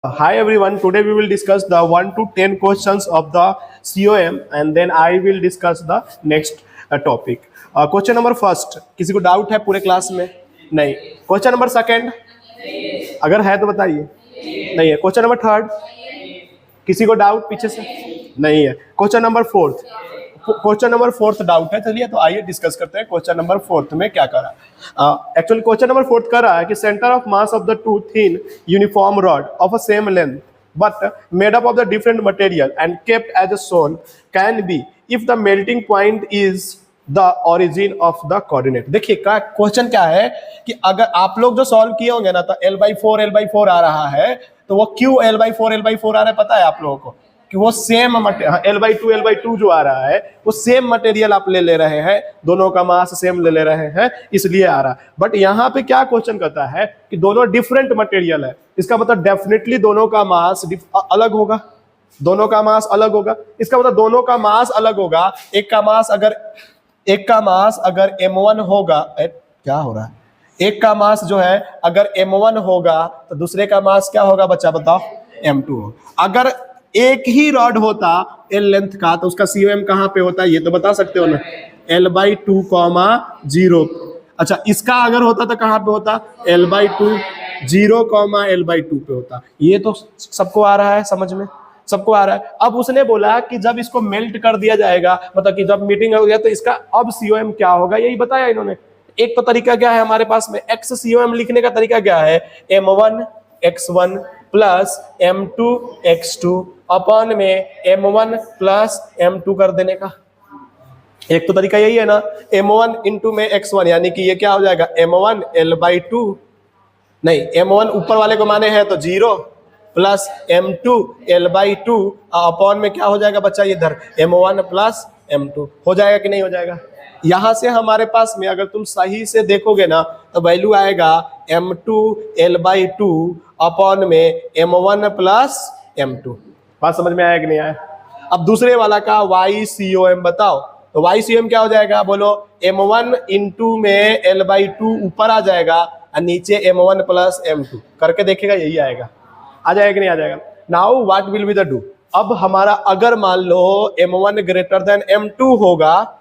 Hi everyone, today we will discuss the 1 to 10 questions of the COM and then I will discuss the next topic. Question number first, किसी को doubt है पूरे class में? नहीं. Question number second, अगर है तो बताइए. नहीं है. क्वेश्चन नंबर थर्ड, किसी को डाउट पीछे से? नहीं है. Question number fourth, question number fourth doubt है. चलिए तो आइए डिस्कस करते हैं क्वेश्चन नंबर फोर्थ में क्या कर रहा है. एक्चुअली क्वेश्चन नंबर फोर्थ कर रहा है कि centre of mass of the two thin uniform rod of a same length but made up of the different material and kept as a shown can be if the melting point is the origin of the coordinate. देखिए question क्या है कि अगर आप लोग जो solve किए होंगे ना तो L/4 आ रहा है, तो वो क्यों L/4 आ रहा है पता है आप लोगों को? कि वो सेम L/2 जो आ रहा है वो सेम मटेरियल आप ले रहे हैं, दोनों का मास सेम ले रहे हैं, इसलिए आ रहा है. बट यहाँ पे क्या क्वेश्चन करता है कि दोनों डिफरेंट मटेरियल है, इसका मतलब डेफिनेटली दोनों का मास अलग होगा. दोनों का मास अलग होगा, इसका मतलब दोनों का मास अलग होगा. एक का मास अगर M1 होगा, क्या हो रहा है? एक का मास जो है अगर M1 होगा तो दूसरे का मास क्या होगा बच्चा बताओ? M2 हो. अगर एक ही रॉड होता L लेंथ का तो उसका COM कहाँ पे होता है ये तो बता सकते हो ना? L/2, 0. अच्छा, इसका अगर होता तो कहाँ पे होता? L/2, 0, L/2 पे होता. ये तो सबको आ रहा है समझ में? सबको आ रहा है. अब उसने बोला कि जब इसको मेल्ट कर दिया जाएगा, मतलब कि जब मीटिंग हो गया तो इसका अब COM क्या होगा, यही बताया इन्होंने. एक तो तरीका क्या है हमारे पास में, x COM लिखने का तरीका क्या है? M1 x1 plus M2 x2 upon में M1 प्लस M2 कर देने का. एक तो तरीका यही है ना. M1 इंटू में x1 यानी कि ये क्या हो जाएगा? M1 L/2, नहीं M1 ऊपर वाले को माने हैं तो 0 प्लस M2 L/2 अपॉन में क्या हो जाएगा बच्चा? ये इधर M1 प्लस M2 हो जाएगा कि नहीं हो जाएगा? यहां से हमारे पास में अगर तुम सही से देखोगे ना तो वैल्यू आएगा M2 L/2 अपॉन में M1 प्लस M2. बात समझ में आया कि नहीं आया? अब दूसरे वाला का YCOM बताओ. तो YCOM क्या हो जाएगा बोलो? M1 इंटू में L/2 ऊपर आ जाएगा और नीचे M1 प्लस M2 करके देखेगा, यही आएगा. आ जाएगा कि नहीं आ जाएगा? Now what will be the do. अब हमारा अगर मान लो M1 ग्रेटर देन M2 होगा,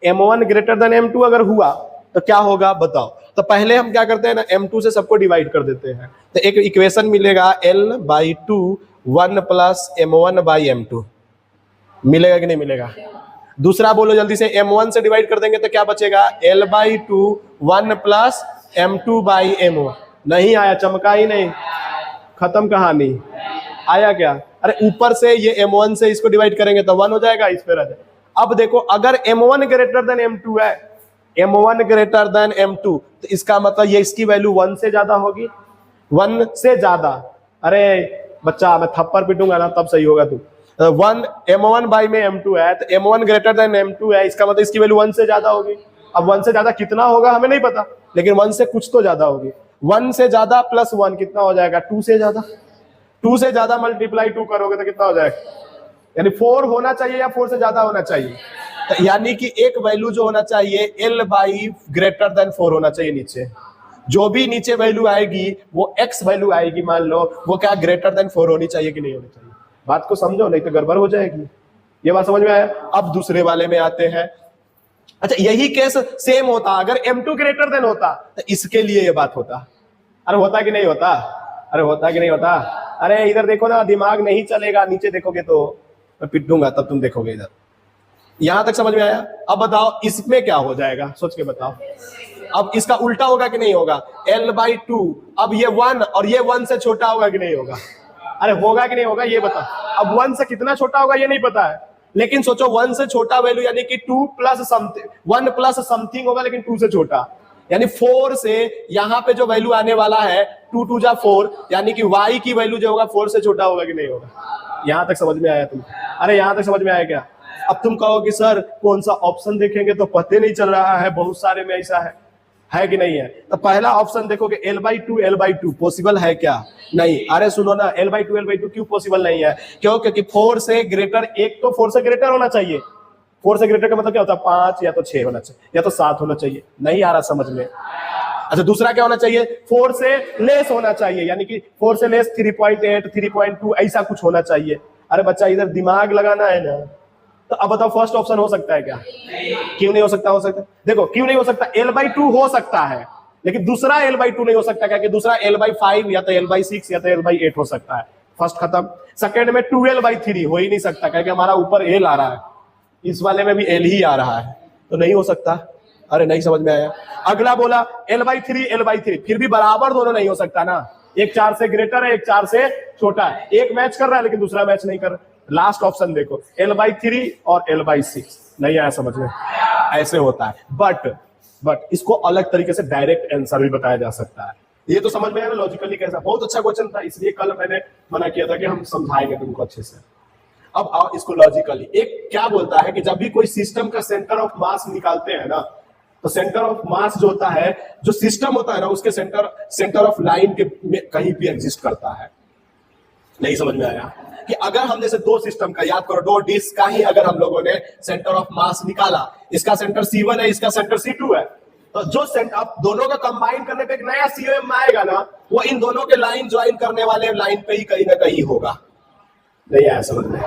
M1 ग्रेटर देन M2 अगर हुआ तो क्या होगा बताओ? तो पहले हम क्या करते हैं ना, M2 से सबको डिवाइड कर देते हैं. तो एक इक्वेशन मिलेगा L/2 1 प्लस M1/M2. मिलेगा कि नहीं मिलेगा? दूसरा बोलो जल्दी से. M1 से डिवाइड कर देंगे तो क्या बचेगा? L/2 1 plus M2/M1. नहीं आया, चमका ही नहीं, खत्म कहानी. आया क्या? अरे ऊपर से ये M1 से इसको डिवाइड करेंगे तो 1 हो जाएगा, इस पे रह जाए. अब देखो अगर M1 ग्रेटर देन M2 है, M1 ग्रेटर देन M2 तो इसका मतलब ये इसकी वैल्यू 1 से ज्यादा होगी. 1 से ज्यादा. अरे बच्चा मैं थप्पड़ पिटूंगा ना तब सही होगा तू. M1 बाई में M2 है तो M1 ग्रेटर देन M2 है, इसका मतलब इसकी वैल्यू 1 से ज्यादा होगी. अब 1 से ज्यादा कितना होगा हमें नहीं पता, लेकिन 1 से कुछ तो ज्यादा होगी. 1 से ज्यादा प्लस 1 कितना हो जाएगा? 2 से ज्यादा. 2 से ज्यादा मल्टीप्लाई 2 करोगे तो कितना हो जाएगा? यानी 4 होना चाहिए या 4 से ज्यादा होना चाहिए? तो यानी कि एक वैल्यू जो होना चाहिए L/, ग्रेटर देन 4 होना चाहिए. नीचे जो भी नीचे वैल्यू आएगी वो x वैल्यू आएगी, मान लो वो क्या ग्रेटर देन 4 होनी चाहिए कि नहीं होनी चाहिए? बात को समझो नहीं तो गड़बड़ हो जाएगी. ये बात समझ में आया? अब दूसरे वाले में आते हैं. अच्छा, यही केस सेम होता अगर M2 ग्रेटर देन होता तो इसके लिए ये बात होता. अरे होता कि नहीं होता? अरे होता कि नहीं होता? अरे इधर देखो ना, दिमाग नहीं चलेगा, नीचे देखोगे तो मैं पिट दूंगा, तब तुम देखोगे इधर. यहां तक समझ में आया? अब बताओ इसमें क्या हो जाएगा, सोच के बताओ. अब इसका उल्टा होगा कि नहीं होगा? L/2 अब ये 1 और ये 1 से छोटा होगा कि नहीं होगा? अरे होगा कि नहीं होगा ये बताओ. अब 1 से कितना छोटा होगा ये नहीं पता है, लेकिन सोचो 1 से छोटा वैल्यू यानी कि 2 प्लस समथिंग, 1 प्लस समथिंग होगा लेकिन 2 से छोटा. यानी 4 से यहाँ पे जो वैल्यू आने वाला है 2 2 जा 4, यानी कि y की वैल्यू जो होगा 4 से छोटा होगा कि नहीं होगा? यहां तक समझ में आया तुम? अरे यहां तक समझ में आया क्या? अब तुम कहोगे सर कौन सा ऑप्शन देखेंगे तो पता नहीं चल रहा है, बहुत सारे में ऐसा है कि नहीं है? तो पहला ऑप्शन देखोगे L/2 पॉसिबल है क्या? नहीं. अरे सुनो ना, L/2 क्यों पॉसिबल नहीं है? क्यों? क्योंकि 4 से ग्रेटर, एक तो 4 से ग्रेटर होना चाहिए. 4 से ग्रेटर का मतलब क्या होता है? 5 या तो 6 होना चाहिए या तो 7 होना चाहिए. नहीं आ रहा समझ में? अच्छा दूसरा क्या होना चाहिए, 4 से लेस होना चाहिए, यानी कि 4 से लेस 3.8 3.2 ऐसा कुछ होना चाहिए। अरे बच्चा इधर दिमाग लगाना है ना। तो अब बताओ फर्स्ट ऑप्शन हो सकता है क्या? क्यों नहीं हो सकता? हो सकता है, देखो क्यों नहीं हो सकता, L/2 हो सकता है, लेकिन दूसरा L/2 नहीं हो सकता, क्या कि दूसरा L/5 या तो L/6 या तो L/8 हो सकता है। फर्स्ट खत्म। सेकंड में 2L/3 हो ही नहीं सकता, क्या कि हमारा ऊपर L आ रहा है, इस वाले में भी L ही आ रहा है, तो नहीं हो सकता। अरे नहीं समझ में आया। अगला बोला L/3 L/3, फिर भी बराबर दोनों नहीं हो सकता ना, एक 4 से ग्रेटर है, एक 4 से छोटा है, एक मैच कर रहा है लेकिन दूसरा मैच नहीं कर रहा। लास्ट ऑप्शन देखो L/3 और L/6, नहीं आया समझ में? ऐसे होता है। बट इसको अलग तरीके से डायरेक्ट आंसर भी बताया जा सकता है। ये तो समझ में आया ना लॉजिकली कैसा। बहुत अच्छा क्वेश्चन था, इसलिए कल मैंने मना किया था कि हम समझाएंगे तुमको अच्छे से। अब आओ इसको लॉजिकली। एक क्या बोलता है कि जब भी कोई सिस्टम का सेंटर ऑफ मास निकालते हैं ना, तो सेंटर ऑफ मास जो होता है, जो सिस्टम होता है ना, उसके सेंटर ऑफ लाइन के कहीं भी एग्जिस्ट करता है। नहीं समझ में आया कि अगर हम जैसे दो सिस्टम का, याद करो, दो डिस्क का ही अगर हम लोगों ने सेंटर ऑफ मास निकाला, इसका सेंटर C1 है, इसका सेंटर C2 है, तो जो सेंटर दोनों का कंबाइन करने पे एक नया COM आएगा ना, वो इन दोनों के लाइन ज्वाइन करने वाले लाइन पे ही कहीं ना कहीं होगा। नहीं आया समझ में?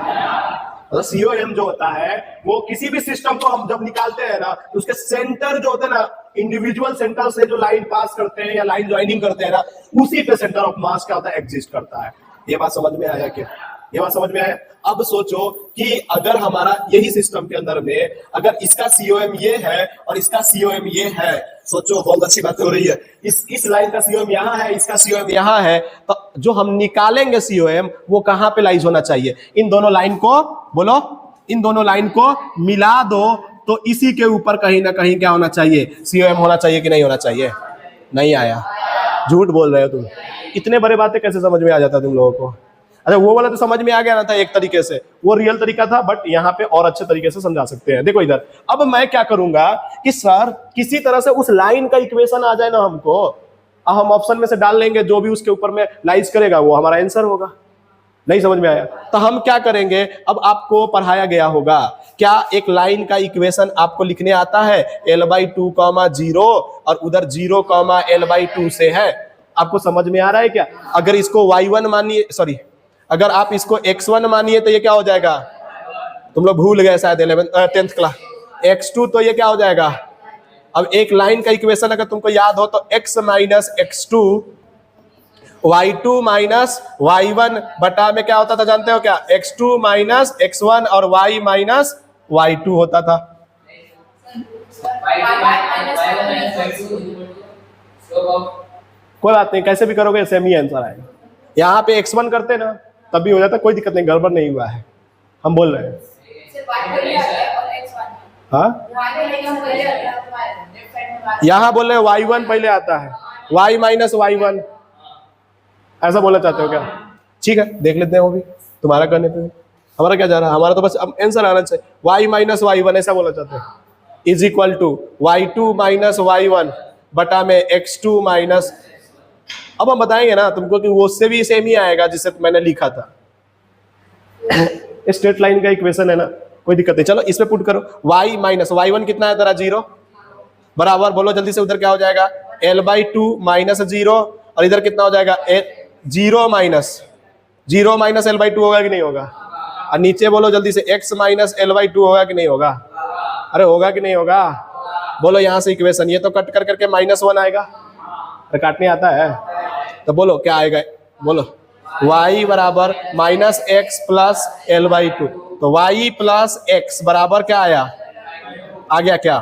तो COM जो होता है वो किसी भी सिस्टम को हम जब निकालते हैं ना, तो उसके सेंटर जो होते हैं ना, इंडिविजुअल सेंटर से जो लाइन पास करते हैं या लाइन ज्वाइनिंग करते हैं ना, उसी पे सेंटर ऑफ मास क्या होता है, एग्जिस्ट करता है। ये बात समझ में आया क्या? ये बात समझ में आया? अब सोचो कि अगर हमारा यही सिस्टम के अंदर में अगर इसका COM ये है और इसका COM ये है, सोचो बहुत अच्छी बात हो रही है, इस लाइन का COM यहाँ है, इसका COM यहाँ है, तो जो हम निकालेंगे COM वो कहां पे लाइज होना चाहिए? इन दोनों लाइन को, बोलो, इन दोनों लाइन को मिला दो तो इसी के ऊपर कहीं ना कहीं क्या होना चाहिए, COM होना चाहिए कि नहीं होना चाहिए? नहीं आया, झूठ बोल रहे हो तुम। इतने बड़े बातें कैसे समझ में आ जाता तुम लोगों को? अच्छा वो वाला तो समझ में आ गया ना था एक तरीके से, वो रियल तरीका था, बट यहाँ पे और अच्छे तरीके से समझा सकते हैं। देखो इधर, अब मैं क्या करूंगा कि सर किसी तरह से उस लाइन का इक्वेशन आ जाए ना हमको, हम ऑप्शन में से डाल लेंगे, जो भी उसके ऊपर में लाइज करेगा वो हमारा आंसर होगा। नहीं समझ में आया? तो हम क्या करेंगे, अब आपको पढ़ाया गया होगा, क्या एक लाइन का इक्वेशन आपको लिखने आता है? L/2, 0 और उधर 0, L/2 से है। आपको समझ में आ रहा है क्या? अगर इसको y1 मानिए, सॉरी, अगर आप इसको x1 मानिए तो ये क्या हो जाएगा? तुम लोग भूल गए शायद 10th क्लास। x2 तो ये क्या हो जाएगा? अब एक लाइन का इक्वेशन अगर तुमको याद हो तो x minus x2 y2 minus y1 बटा में क्या होता था जानते हो क्या? x2 माइनस x1 और y माइनस y2 होता था। कोई बात नहीं, कैसे भी करोगे सेम ही आंसर आएगा। यहाँ पे x1 करते ना तब भी हो जाता, कोई दिक्कत नहीं, गड़बड़ नहीं हुआ है, हम बोल रहे हैं। हाँ यहाँ बोल रहे हैं y1 पहले आता है, y माइनस y1, ऐसा बोलना चाहते हो क्या? ठीक है, देख लेते हैं वो भी, तुम्हारा करने पे हमारा क्या जा रहा है, हमारा तो बस अब आंसर आना चाहिए। y माइनस y1 ऐसा बोलना चाहते हैं, is equal to y2 minus y1 बटा में x2 माइनस, अब हम बताएंगे ना तुमको कि वो उससे भी सेम ही आएगा जिससे मैंने लिखा था। स्ट्रेट लाइन का इक्वेशन है ना, कोई दिक्कत नहीं। चलो इसमें पुट करो, y माइनस y1 कितना है तेरा? 0 बराबर, बोलो जल्दी से, उधर क्या हो जाएगा? L/2 माइनस 0 और इधर कितना हो जाएगा? 0 माइनस L/2 होगा कि नहीं होगा? और नीचे बोलो जल्दी से, x माइनस L/2 होगा कि नहीं होगा? अरे होगा कि नहीं होगा? बोलो यहाँ से इक्वेशन, ये तो कट कर करके -1 आएगा, अरे काटने आता है तो बोलो क्या आएगा? बोलो y बराबर माइनस एक्स प्लस L/2, तो y प्लस एक्स बराबर क्या आया? आ गया क्या?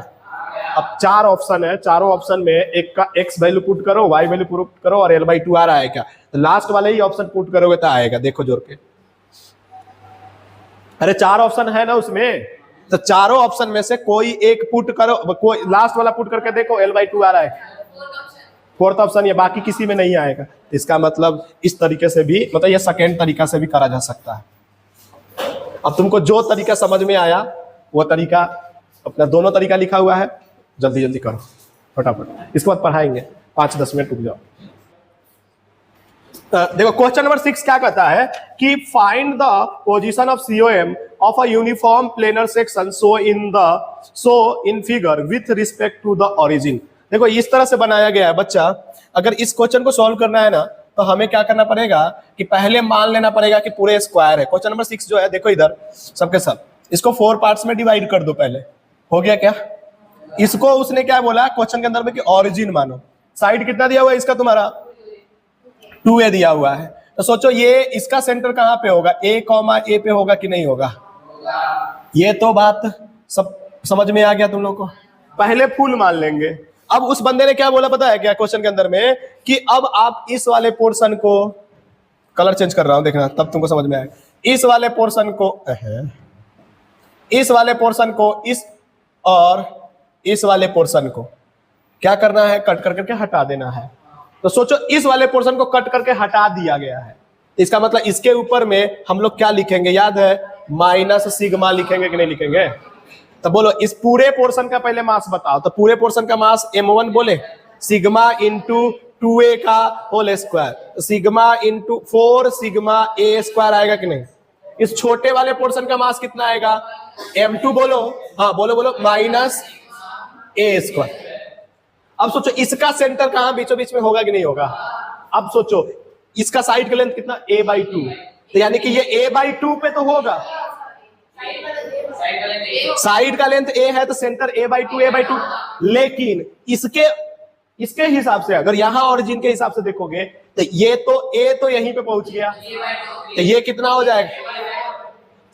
अब 4 ऑप्शन है, चारों ऑप्शन में एक का x वैल्यू पुट करो, y वैल्यू पुट करो और L/2 आ रहा है क्या? तो लास्ट वाले ही ऑप्शन पुट करोगे तो आएगा, देखो जोड़ के। अरे 4 ऑप्शन है ना उसमें, तो चारों ऑप्शन में से कोई एक पुट करो, कोई लास्ट वाला पुट करके देखो, L/2 आ रहा है, फोर्थ ऑप्शन, ये बाकी किसी में नहीं आएगा। इसका मतलब इस तरीके से भी, मतलब ये सेकेंड तरीका से भी करा जा सकता है। अब तुमको जो तरीका समझ में आया वो तरीका, अपना दोनों तरीका लिखा हुआ है, जल्दी जल्दी करो फटाफट, इसके बाद पढ़ाएंगे, 5-10 मिनट रुक जाओ। देखो क्वेश्चन नंबर 6 क्या कहता है कि find the position of COM of a uniform planar section so in figure with respect to the origin. देखो इस तरह से बनाया गया है बच्चा। अगर इस क्वेश्चन को सॉल्व करना है ना तो हमें क्या करना पड़ेगा कि पहले मान लेना पड़ेगा कि पूरे स्क्वायर है। क्वेश्चन नंबर 6 जो है देखो इधर सबके सब, इसको 4 पार्ट्स में डिवाइड कर दो। पहले हो गया क्या? इसको उसने क्या बोला क्वेश्चन के अंदर में कि ऑरिजिन मानो। साइड कितना दिया हुआ है इसका तुम्हारा 2a दिया हुआ है। तो सोचो ये इसका सेंटर कहां पे होगा, a, a पे होगा कि नहीं होगा? ये तो बात सब समझ में आ गया तुम लोग को। पहले फुल मान लेंगे। अब उस बंदे ने क्या बोला पता है क्या क्वेश्चन के अंदर में कि अब आप इस वाले पोर्शन को, कलर चेंज कर रहा हूं देखना तब तुमको समझ में आएगा, इस वाले पोर्शन को इस और इस वाले पोर्शन को क्या करना है, कट कर करके हटा देना है। तो सोचो इस वाले पोर्शन को कट करके हटा दिया गया है, इसका मतलब इसके ऊपर में हम लोग क्या लिखेंगे याद है, माइनस सिग्मा लिखेंगे कि नहीं लिखेंगे? तो बोलो इस पूरे पोर्शन का पहले मास बताओ। तो पूरे पोर्शन का मास m1 बोले, सिग्मा इंटू 2a का whole square, sigma into 4 sigma a square आएगा कि नहीं? इस छोटे वाले पोर्शन का मास कितना आएगा, m2 बोलो, हाँ बोलो माइनस a स्क्वायर। अब सोचो इसका सेंटर कहां बीचों बीच में होगा कि नहीं होगा? अब सोचो इसका साइड का लेंथ कितना, a/2, तो यानी कि ये a/2 पे तो होगा, साइड का लेंथ a है तो सेंटर a/2 लेकिन इसके हिसाब से अगर यहां ऑरिजिन के हिसाब से देखोगे तो ये तो a तो यहीं पे पहुंच गया, तो ये कितना हो जाएगा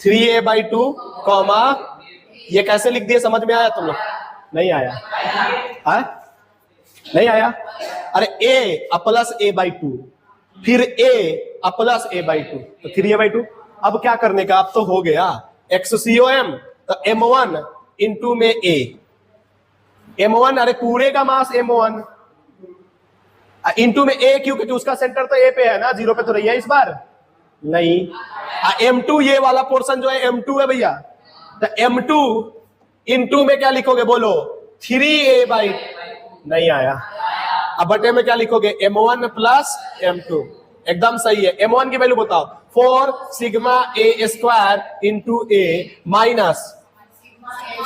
3a/2 कॉमा, ये कैसे लिख दिए समझ में आया तुम लोग? नहीं आया है? नहीं आया? अरे a प्लस a/2 फिर a प्लस a/2 तो 3a/2। अब क्या करने का, अब तो हो गया XCOM, तो m1 इंटू में a, m1 अरे पूरे का मास m1 इंटू में a, क्योंकि उसका सेंटर तो a पे है ना, 0 पे तो रही है इस बार नहीं। m2 ये वाला पोर्शन जो है m2 है भैया, तो m2 इंटू में क्या लिखोगे बोलो 3a/, नहीं आया। अब बटे में क्या लिखोगे m1 प्लस m2, एकदम सही है। m1 की वैल्यू बताओ 4 sigma a square into a minus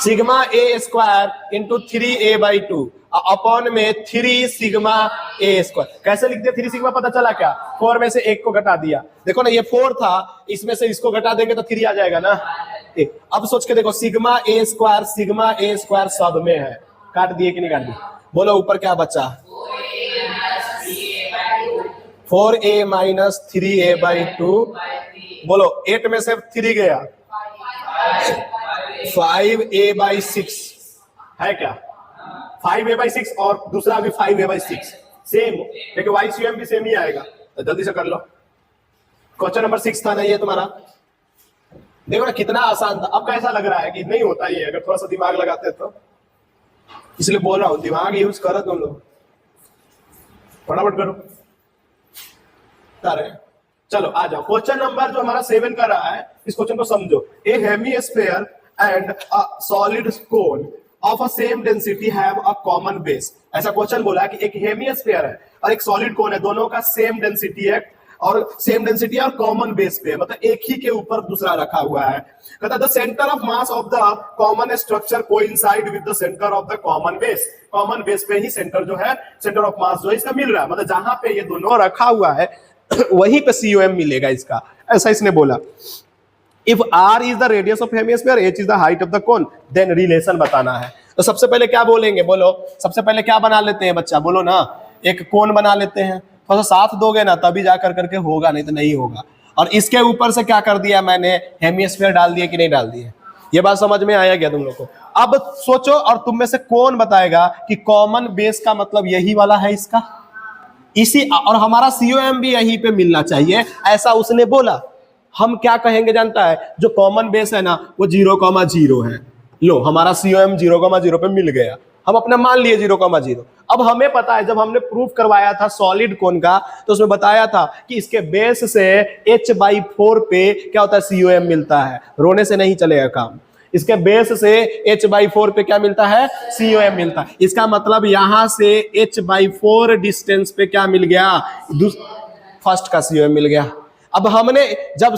sigma a square into 3a/2 upon में 3 सिग्मा a स्क्वायर। कैसे लिख दिया 3 सिग्मा, पता चला क्या, 4 में से 1 को घटा दिया। देखो ना ये 4 था, इसमें से इसको घटा देंगे तो 3 आ जाएगा ना। अब सोच के देखो सिग्मा a स्क्वायर सब में है, काट दिए कि नहीं काट दिए? बोलो ऊपर क्या बचा, 4a माइनस 3a/2, बोलो 8 में से 3 गया, 5a/6 है क्या, 5a/6 और दूसरा भी 5a/6 सेम, क्योंकि YCM भी सेम ही आएगा। तो जल्दी से कर लो। क्वेश्चन नंबर 6 था ना ये तुम्हारा, देखो ना कितना आसान था। अब कैसा लग रहा है कि नहीं होता ये, अगर थोड़ा सा दिमाग लगाते तो, इसलिए बोल रहा हूं दिमाग यूज करो तुम लोग, फटाफट करो। चलो आ जाओ, क्वेश्चन नंबर जो हमारा 7 का रहा है, इस क्वेश्चन को समझो। A hemisphere and a solid cone of a same density have a common base. ऐसा क्वेश्चन बोला है कि एक हेमिस्फीयर है और एक सॉलिड कोन है, दोनों का सेम डेंसिटी है और कॉमन बेस पे, मतलब एक ही के ऊपर दूसरा रखा हुआ है। कहता the centre of mass of the common structure coincide with the centre of the common base. Common base पे ही सेंटर जो है, सेंटर ऑफ मास जो है इसका मिल रहा है, मतलब जहां पे ये दोनों रखा हुआ है वहीं पे COM मिलेगा इसका, ऐसा इसने बोला। If R is the radius of hemisphere, H is the height of the cone, then relation बताना है। तो सबसे पहले क्या बोलेंगे, बोलो सबसे पहले क्या बना लेते हैं बच्चा, बोलो ना, एक कोन बना लेते हैं। थोड़ा सा साथ दोगे ना तभी जाकर करके होगा, नहीं तो नहीं होगा। और इसके ऊपर से क्या कर दिया मैंने, हेमिस्फीयर डाल दिया कि नहीं डाल दिया? ये बात समझ में आया क्या तुम लोग को? अब सोचो और तुम में से कौन बताएगा कि कॉमन बेस का मतलब यही वाला है इसका, इसी, और हमारा COM भी यहीं पे मिलना चाहिए, ऐसा उसने बोला। हम क्या कहेंगे जानता है, जो कॉमन बेस है ना वो 0,0 है। लो हमारा COM 0,0 पे मिल गया, हम अपने मान लिए 0,0। अब हमें पता है जब हमने प्रूफ करवाया था सॉलिड कोन का, तो उसमें बताया था कि इसके बेस से h/4 पे क्या होता है, COM मिलता है। रोने से नहीं चलेगा काम। इसके बेस से h/4 पे क्या मिलता है, COM मिलता है। इसका मतलब यहां से h/4 डिस्टेंस पे क्या मिल गया, फर्स्ट का COM मिल गया। अब हमने जब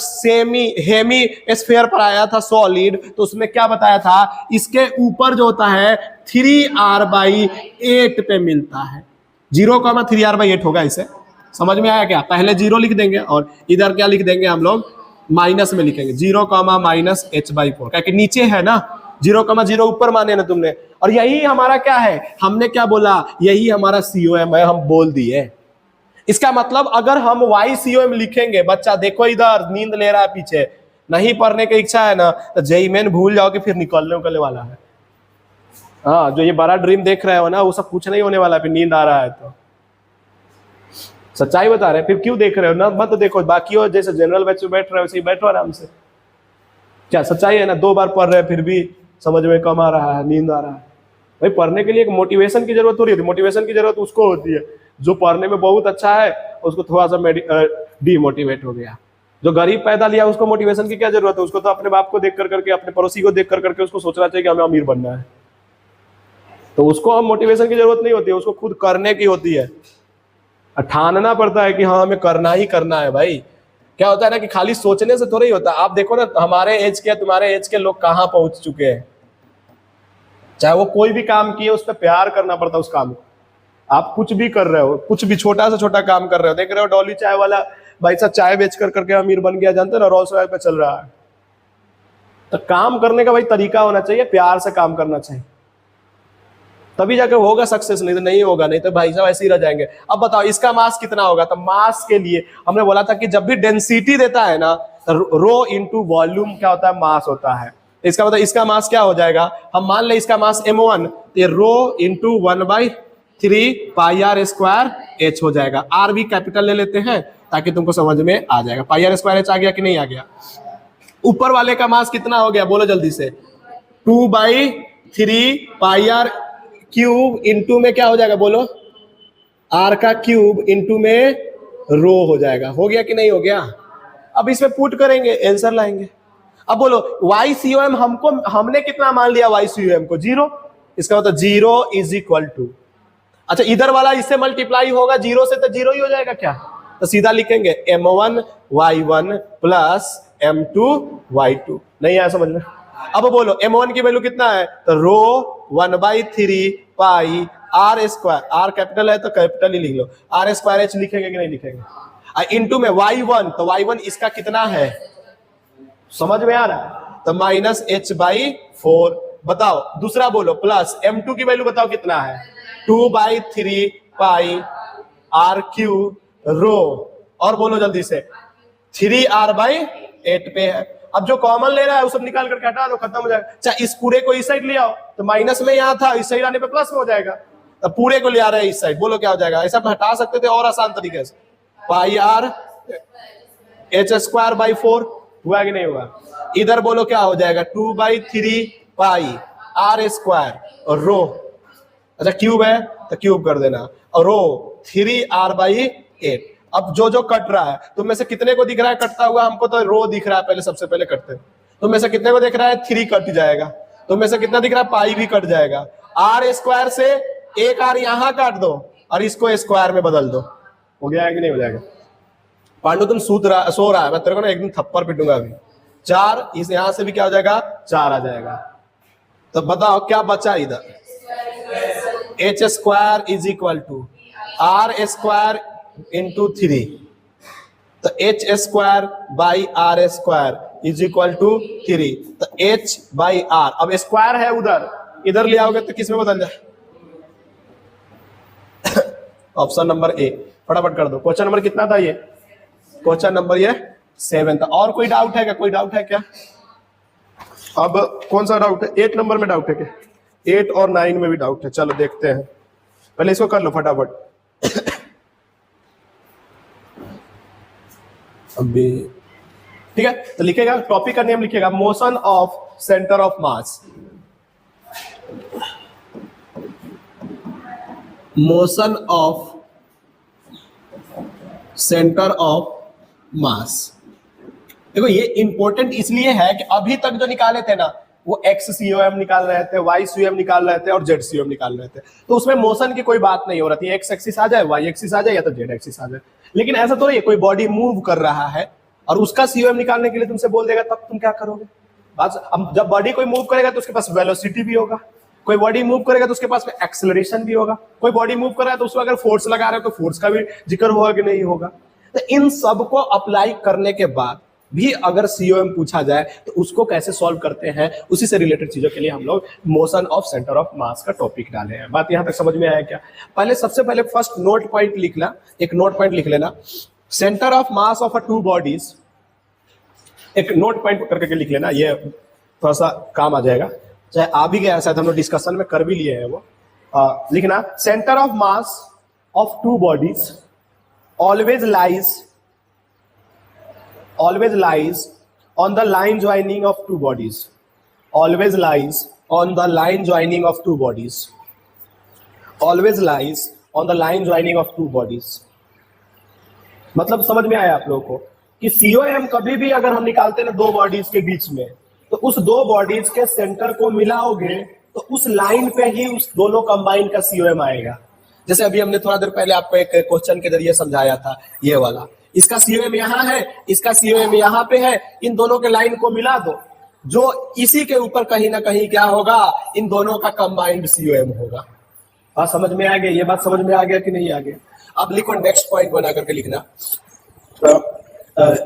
हेमी स्फीयर पर आया था सॉलिड, तो उसमें क्या बताया था, इसके ऊपर जो होता है 3r/8 पे मिलता है। 0,3r/8 होगा। इसे समझ में आया क्या? पहले 0 लिख देंगे और इधर क्या लिख देंगे हम लोग, माइनस में लिखेंगे 0, -h/4, क्या कि नीचे है ना, 0,0 ऊपर माने ना तुमने। और यही हमारा क्या है, हमने क्या बोला, यही हमारा COM है, हम बोल दिए। इसका मतलब अगर हम YCOM लिखेंगे, बच्चा देखो इधर नींद ले रहा है पीछे, नहीं पढ़ने की इच्छा है ना, तो JEE मेन भूल जाओ कि फिर निकलने वाला है। हाँ, जो ये बड़ा ड्रीम देख रहे हो ना, वो सब कुछ नहीं होने वाला, फिर नींद आ रहा है तो सच्चाई बता रहे हैं। फिर क्यों देख रहे हो ना, मत देखो, बाकी हो जैसे जनरल बैच में बैठ रहे हो वैसे ही बैठो आराम से। क्या सच्चाई है ना, 2 बार पढ़ रहे हैं फिर भी समझ में कम आ रहा है, नींद आ रहा है। भाई पढ़ने के लिए एक मोटिवेशन की जरूरत हो रही है, मोटिवेशन की जरूरत उसको होती है जो पढ़ने में बहुत अच्छा है, उसको थोड़ा सा डीमोटिवेट हो गया। जो गरीब पैदा लिया उसको मोटिवेशन की क्या जरूरत है, उसको तो अपने बाप को देख कर करके, अपने पड़ोसी को देख कर करके उसको सोचना चाहिए कि हमें अमीर बनना है। तो उसको हम मोटिवेशन की जरूरत नहीं होती है, उसको खुद करने की होती है। ठानना पड़ता है कि हाँ हमें करना ही करना है। भाई क्या होता है ना कि खाली सोचने से थोड़ा ही होता है। आप देखो ना, हमारे एज के, तुम्हारे एज के लोग कहाँ पहुंच चुके हैं। चाहे वो कोई भी काम किए, उस पर प्यार करना पड़ता है उस काम को। आप कुछ भी कर रहे हो, कुछ भी छोटा से छोटा काम कर रहे हो, देख रहे हो डॉली चाय वाला भाई साहब चाय बेच कर करके अमीर बन गया, जानते हो ना, रोल्स रॉयस पे चल रहा है। तो काम करने का भाई तरीका होना चाहिए, प्यार से काम करना चाहिए, तभी जाकर होगा सक्सेस, नहीं तो नहीं होगा, नहीं तो भाई साहब ऐसे ही रह जाएंगे। अब बताओ इसका मास कितना होगा, तो मास के लिए हमने बोला था कि जब भी डेंसिटी देता है ना, रो इंटू वॉल्यूम क्या होता है, मास होता है। इसका मतलब इसका मास क्या हो जाएगा, हम मान ले इसका मास m1, तो रो इंटू 1/3 πr² हो जाएगा। r भी कैपिटल ले लेते हैं ताकि तुमको समझ में आ जाएगा। πr² आ गया कि नहीं आ गया? ऊपर वाले का मास कितना हो गया, बोलो जल्दी से, 2/3 πr³ इंटू में क्या हो जाएगा, बोलो, r³ इंटू में रो हो जाएगा। हो गया कि नहीं हो गया? अब इसमें पुट करेंगे, आंसर लाएंगे। अब बोलो YCOM हमने कितना मान लिया, YCOM को 0। इसका मतलब 0 = अच्छा इधर वाला इससे मल्टीप्लाई होगा 0 से, तो 0 ही हो जाएगा क्या? तो सीधा लिखेंगे m1y1 प्लस m2 y2। नहीं आया समझ में? अब बोलो m1 की वैल्यू कितना है, तो रो 1/3 पाई r², r कैपिटल है तो कैपिटल ही लिख लो, r²h लिखेंगे कि नहीं लिखेंगे? इंटू में y1, तो y1 इसका कितना है, समझ में आ रहा है, तो -h/4। बताओ दूसरा बोलो, प्लस m2 की वैल्यू बताओ कितना है, 2/3 पाई r³ रो, और बोलो जल्दी से 3r/8 पे है। अब जो कॉमन ले रहा है वो सब निकाल करके हटा दो, खत्म हो जाएगा। चाहे इस पूरे को इस साइड ले आओ, तो माइनस में यहाँ था, इस साइड आने पे प्लस में हो जाएगा। तो पूरे को ले आ रहे हैं इस साइड, बोलो क्या हो जाएगा? ऐसा हटा सकते थे और आसान तरीके से, πr/h² हुआ कि नहीं हुआ? इधर बोलो क्या हो जाएगा, 2/3 पाई r² और रो, अच्छा क्यूब है तो क्यूब कर देना, और रो 3r/8। अब जो जो कट रहा है, तुम में से कितने को दिख रहा है कटता हुआ? हमको तो रो दिख रहा है, पहले सबसे पहले कटते। तुम में से कितने को दिख रहा है 3 कट जाएगा? तुम में से कितना दिख रहा है पाई भी कट जाएगा। r² से एक r यहां काट दो और इसको स्क्वायर में बदल दो, हो गया है कि नहीं हो जाएगा? पांडु तुम सो रहा है, मैं तेरे को ना एक दिन थप्पड़ पिटूंगा अभी। 4 इस यहां से भी क्या हो जाएगा, 4 आ जाएगा। तो बताओ क्या बचा इधर, h² = r² इंटू 3, तो h² r² = 3, तो h/r। अब स्क्वायर है उधर, इधर ले आओगे तो किस में बदल जाए? ऑप्शन नंबर ए, फटाफट कर दो। क्वेश्चन नंबर कितना था ये? क्वेश्चन नंबर ये 7 था। और कोई डाउट है क्या? कोई डाउट है क्या? अब कौन सा डाउट है? 8 नंबर में डाउट है क्या? 8 और 9 में भी डाउट है। चलो देखते हैं, पहले इसको कर लो फटाफट। अभी ठीक है, तो लिखेगा, टॉपिक का नेम लिखेगा motion of centre of mass. Motion of centre of मास। देखो ये इंपॉर्टेंट इसलिए है कि अभी तक जो निकाले थे ना, वो XCOM निकाल रहे थे, YCOM निकाल रहे थे और ZCOM निकाल रहे थे। तो उसमें मोशन की कोई बात नहीं हो रही थी, X एक्सिस आ जाए, Y एक्सिस आ जाए या तो Z एक्सिस आ जाए। लेकिन ऐसा तो नहीं, कोई बॉडी मूव कर रहा है और उसका सीओएम निकालने के लिए तुमसे बोल देगा, तब तुम क्या करोगे? अब जब बॉडी कोई मूव करेगा तो उसके पास वेलोसिटी भी होगा, कोई बॉडी मूव करेगा तो उसके पास में एक्सेलरेशन भी होगा, कोई बॉडी मूव कर रहा है तो उसको अगर फोर्स लगा रहे हो तो फोर्स का भी जिक्र होगा कि नहीं होगा। तो इन सब को अप्लाई करने के बाद भी अगर सीओएम पूछा जाए तो उसको कैसे सॉल्व करते हैं, उसी से रिलेटेड चीजों के लिए हम लोग मोशन ऑफ सेंटर ऑफ मास का टॉपिक डाले हैं। बात यहां तक समझ में आया क्या? पहले सबसे पहले फर्स्ट नोट पॉइंट लिखना, एक नोट पॉइंट लिख लेना, centre of mass of a two bodies, एक नोट पॉइंट करके लिख लेना, ये थोड़ा सा काम आ जाएगा। चाहे आ भी गया, शायद हम लोग डिस्कशन में कर भी लिए हैं वो। लिखना, centre of mass of two bodies always lies on the line joining of two bodies, always lies on the line joining of two bodies, always lies on the line joining of two bodies। मतलब समझ में आया आप लोगों को कि COM कभी भी अगर हम निकालते हैं दो बॉडीज के बीच में, तो उस दो बॉडीज के सेंटर को मिलाओगे तो उस लाइन पे ही उस दोनों कंबाइन का सीओएम आएगा। जैसे अभी हमने थोड़ा देर पहले आपको एक क्वेश्चन के जरिए समझाया था, ये वाला, इसका सीओएम यहाँ है, इसका सीओएम यहाँ पे है, इन दोनों के लाइन को मिला दो, जो इसी के ऊपर कहीं ना कहीं क्या होगा, इन दोनों का कंबाइंड सीओएम होगा। बात समझ में आ गया? ये बात समझ में आ गया कि नहीं आ गया? अब लिखो, नेक्स्ट पॉइंट बना करके लिखना।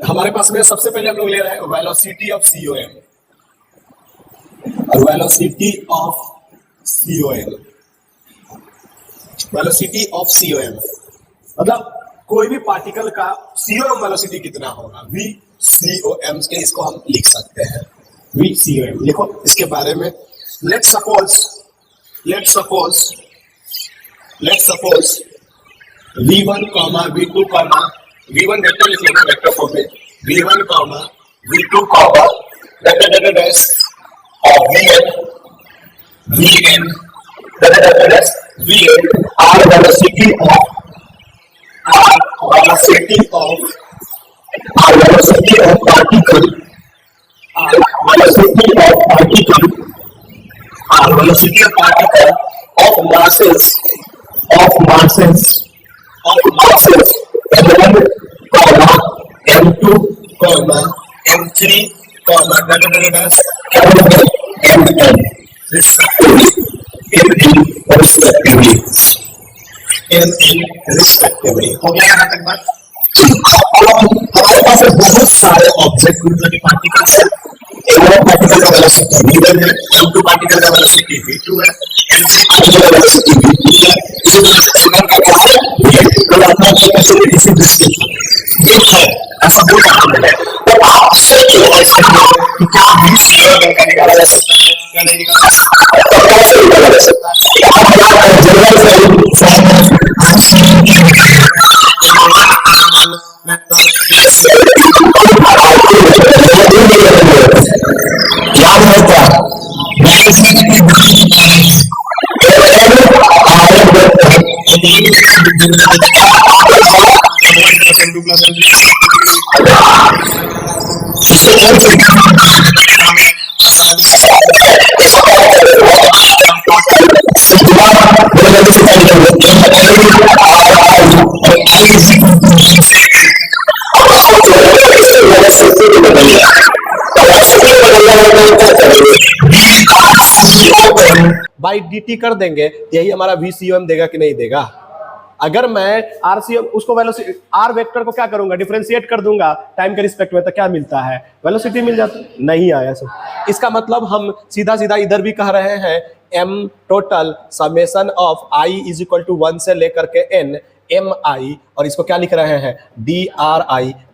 हमारे पास में सबसे पहले हम लोग ले रहे हैं velocity of COM, velocity of COM, velocity of COM मतलब कोई भी पार्टिकल का सीओएम वेलोसिटी कितना होगा, वी सीओएम के, इसको हम लिख सकते हैं वी सीओएम। लिखो इसके बारे में, let's suppose v1 v2 v1 vector लिख लेना, वेक्टर फॉर्म में v1 v2 डैश और vn r velocity of particle, of masses m1, m2, m3, mn respectively। हो गया यहाँ तक बात? हमारे पास बहुत सारे ऑब्जेक्ट मतलब पार्टिकल्स है, m1 पार्टिकल का वेलोसिटी v1 है, m2 पार्टिकल का वेलोसिटी v2 है, m3 पार्टिकल का वेलोसिटी v3 है, m1 का क्या है v2। तो अपना कैपेसिटी इसी दृष्टि है, ऐसा बोल रहा हूं मैं। तो आप सोचो ऐसे कि क्या v सीओएम का निकाला जा सकता है या नहीं निकाला जा सकता? तो कैसे निकाला जा सकता है? बाई dt कर देंगे, यही हमारा v सीओएम देगा कि नहीं देगा? अगर मैं r सीओएम उसको वेलोसिटी r वेक्टर को क्या करूंगा, डिफरेंशिएट कर दूंगा टाइम के रिस्पेक्ट में, तो क्या मिलता है, वेलोसिटी मिल जाती नहीं आया सब। इसका मतलब हम सीधा सीधा इधर भी कह रहे हैं m total summation of i is equal to 1 से लेकर के n mi, और इसको क्या लिख रहे हैं, dri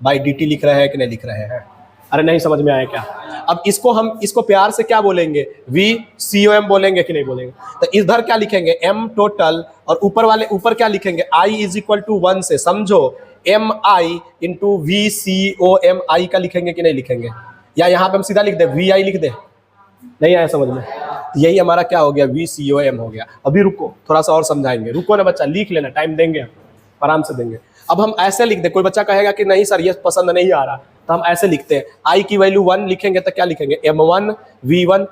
बाई dt लिख रहे हैं कि नहीं लिख रहे हैं? अरे नहीं समझ में आया क्या? अब इसको हम इसको प्यार से क्या बोलेंगे, v सीओएम बोलेंगे कि नहीं बोलेंगे? तो इधर क्या लिखेंगे, m टोटल, और ऊपर वाले ऊपर क्या लिखेंगे, i इज इक्वल टू 1 से, समझो mi इंटू वी सीओएम आई का लिखेंगे कि नहीं लिखेंगे? या यहाँ पे हम सीधा लिख दे वी आई लिख दे? नहीं आया समझ में? यही हमारा क्या हो गया, वी सीओएम हो गया। अभी रुको, थोड़ा सा और समझाएंगे, रुको ना बच्चा, लिख लेना, टाइम देंगे, आराम से देंगे। अब हम ऐसे लिख दे, कोई बच्चा कहेगा कि नहीं सर ये पसंद नहीं आ रहा, तो हम ऐसे लिखते हैं, आई की वैल्यू 1 लिखेंगे तो क्या लिखेंगे, m1 v1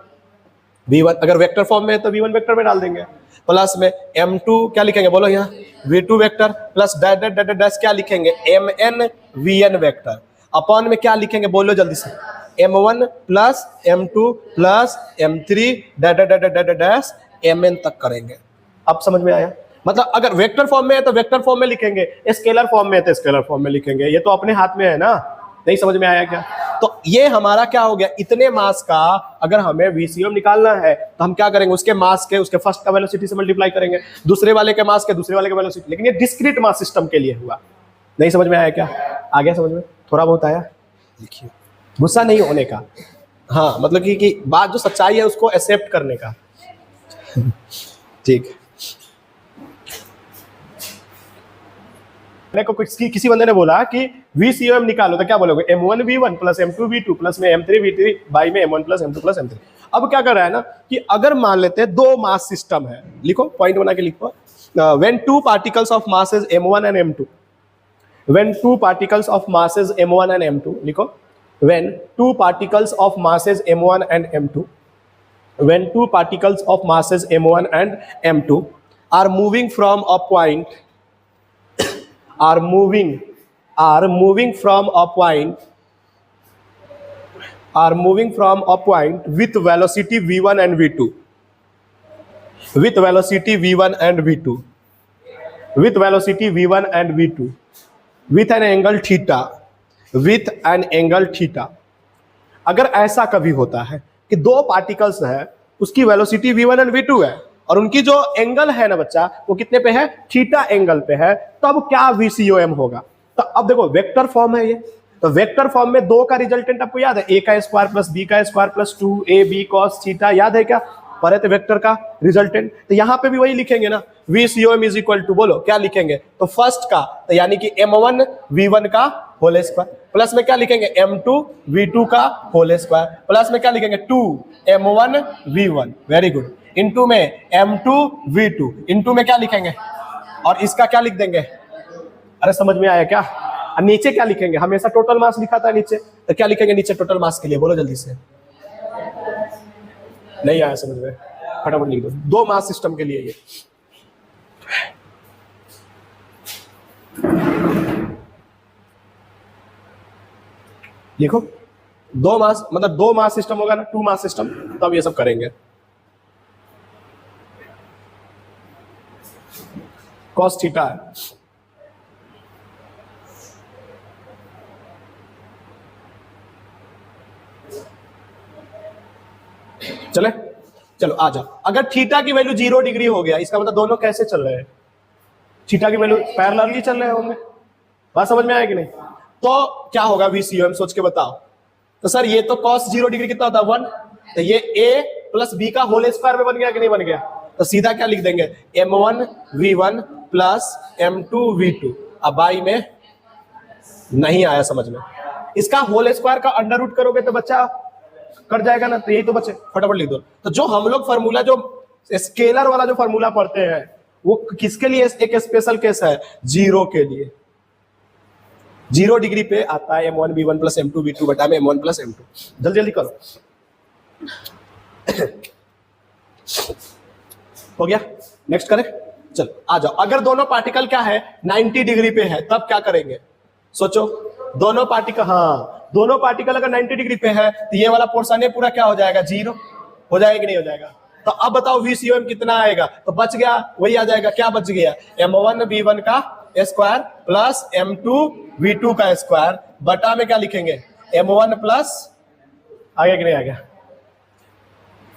अगर वेक्टर फॉर्म में है तो v1 वेक्टर में डाल देंगे, प्लस में m2 क्या लिखेंगे बोलो यहाँ, v2 vector, plus dash dash dash क्या लिखेंगे, mn vn वेक्टर। अपॉन में क्या लिखेंगे बोलो जल्दी से, m1 plus m2 plus m3 dash mn तक करेंगे। अब समझ में आया? मतलब अगर वेक्टर फॉर्म में है तो वेक्टर फॉर्म में लिखेंगे, स्केलर फॉर्म में है तो स्केलर फॉर्म में लिखेंगे। ये तो अपने हाथ में है ना। नहीं समझ में आया क्या? तो ये हमारा क्या हो गया, इतने मास का अगर हमें VCOM निकालना है तो हम क्या करेंगे, उसके मास के उसके फर्स्ट का वेलोसिटी से मल्टीप्लाई करेंगे, दूसरे वाले के मास के दूसरे वाले के वेलोसिटी। लेकिन ये डिस्क्रीट मास सिस्टम के लिए हुआ। नहीं समझ में आया क्या? आ गया समझ में? थोड़ा बहुत आया? देखिए, गुस्सा नहीं होने का, हाँ मतलब कि बात जो सच्चाई है उसको एक्सेप्ट करने का। ठीक। को किसी बंदे ने बोला कि VCOM निकालो तो क्या बोलोगे, m1 v1 plus m2 v2 plus में m3 v3 बाई में m1 plus m2 plus m3। अब क्या कर रहा है ना कि अगर मान लेते हैं दो मास सिस्टम है, लिखो पॉइंट बना के लिखो, when two particles of masses m1 and m2, when two particles of masses m1 and m2, लिखो when two particles of masses m1 and m2, when two particles of masses m1 and m2 are moving from a point are moving from a point with velocity v1 and v2, with velocity v1 and v2, with velocity v1 and v2, with an angle theta, with an angle theta। अगर ऐसा कभी होता है कि दो particles है, उसकी velocity v1 and v2 है और उनकी जो एंगल है ना बच्चा वो कितने पे है, थीटा एंगल पे है, तब क्या VCOM होगा। तो अब देखो वेक्टर फॉर्म है ये, तो वेक्टर फॉर्म में दो का रिजल्टेंट आपको याद है, a का स्क्वायर प्लस b का square plus 2ab cos theta, याद है क्या? परे थे वेक्टर का रिजल्टेंट। तो यहां पे भी वही लिखेंगे ना, VCOM इज इक्वल टू, बोलो क्या लिखेंगे, तो फर्स्ट का तो यानी कि m1 v1 का होल स्क्वायर प्लस में क्या लिखेंगे, m2 v2 का होल स्क्वायर प्लस में क्या लिखेंगे, 2m1 v1, very good, into में m2 v2, इनटू में क्या लिखेंगे और इसका क्या लिख देंगे। अरे समझ में आया क्या? नीचे क्या लिखेंगे, हमेशा टोटल मास लिखा था नीचे, तो क्या लिखेंगे नीचे टोटल मास के लिए, बोलो जल्दी से। नहीं आया समझ में? फटाफट लिख दो, दो मास सिस्टम के लिए ये। लिखो दो मास, मतलब दो मास सिस्टम होगा ना, टू मास सिस्टम, तब ये सब करेंगे। कॉस थीटा है, चले चलो आ जाओ। अगर थीटा की वैल्यू 0 डिग्री हो गया, इसका मतलब दोनों कैसे चल रहे हैं, थीटा की वैल्यू पैरेलली चल रहे होंगे। बात समझ में आया कि नहीं? तो क्या होगा VCOM, सोच के बताओ। तो सर ये तो cos 0 डिग्री कितना होता है, 1, तो ये a प्लस b का होल स्क्वायर में बन गया कि नहीं बन गया? तो सीधा क्या लिख देंगे, m1 v1 plus m2 v2। अब बाई में नहीं आया समझ में, इसका होल स्क्वायर का अंडर रूट करोगे तो बच्चा कट जाएगा ना, तो यही तो बचे, फटाफट लिख दो। तो जो हम लोग फार्मूला, जो स्केलर वाला जो फार्मूला पढ़ते हैं वो किसके लिए एक स्पेशल केस है, 0 के लिए। 0 डिग्री पे आता है m1 v1 plus m2 v2 बटा में m1 प्लस m2। जल्दी जल्दी करो। हो गया, नेक्स्ट करें, चल आ जाओ। अगर दोनों पार्टिकल क्या है 90 डिग्री पे है, तब क्या करेंगे, सोचो। दोनों पार्टिकल, हाँ दोनों पार्टिकल अगर 90 डिग्री पे है तो ये वाला पोर्शन है पूरा क्या हो जाएगा, 0 हो जाएगा कि नहीं हो जाएगा। तो अब बताओ VCOM कितना आएगा, तो बच गया वही आ जाएगा, क्या बच गया, m1 v1 का स्क्वायर प्लस m2 v2 का स्क्वायर बटा में क्या लिखेंगे, m1 प्लस, आ गया कि नहीं आ गया।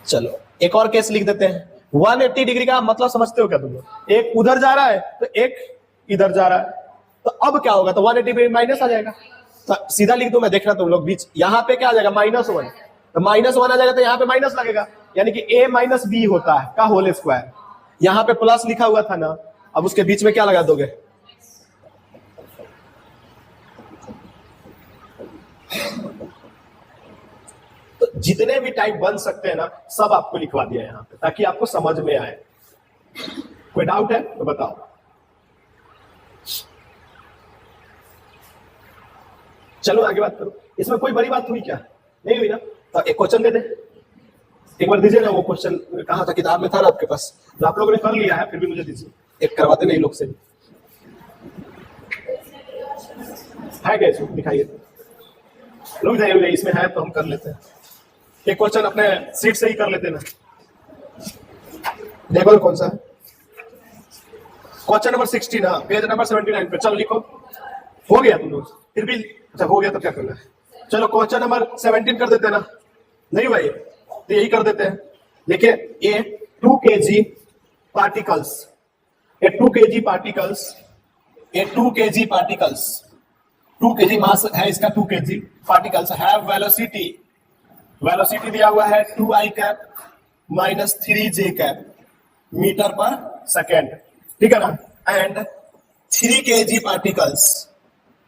चलो एक और केस लिख देते हैं। 180 डिग्री का मतलब समझते हो क्या तुम लोग, एक उधर जा रहा है तो एक इधर जा रहा है, तो अब क्या होगा, तो 180 डिग्री माइनस आ जाएगा। तो सीधा लिख दो मैं, देखना तुम लोग बीच, यहाँ पे क्या आ जाएगा, -1, तो -1 आ जाएगा तो यहाँ पे माइनस लगेगा, यानी कि a माइनस b होता है का होल स्क्वायर। यहाँ पे प्लस लिखा हुआ था ना, अब उसके बीच में क्या लगा दोगे, तो जितने भी टाइप बन सकते हैं ना सब आपको लिखवा दिया यहाँ पे ताकि आपको समझ में आए। कोई डाउट है तो बताओ। चलो आगे बात करो। इसमें कोई बड़ी बात हुई क्या, नहीं हुई ना? तो एक क्वेश्चन दे दे, एक बार दीजिए ना। वो क्वेश्चन कहाँ था, किताब में था ना आपके पास, तो आप लोगों ने कर लिया है, फिर भी मुझे दीजिए, एक करवाते नहीं लोग से है क्या, इसको दिखाइए। रुक जाइए, इसमें है तो हम कर लेते हैं। एक क्वेश्चन अपने सीट से ही कर लेते हैं ना। देखो कौन सा है, क्वेश्चन नंबर 16 ना, पेज नंबर 79 पे। चलो लिखो, हो गया तुम लोग फिर भी। अच्छा हो गया तो क्या करना है, चलो क्वेश्चन नंबर 17 कर देते हैं ना। नहीं भाई तो यही कर देते हैं। देखिए a 2 kg particles, a 2 kg particles, a 2 kg particles, 2 kg mass है इसका, 2 kg particles have velocity, velocity दिया हुआ है 2i cap minus 3j cap metre पर सेकेंड, ठीक है ना। एंड 3 kg पार्टिकल्स,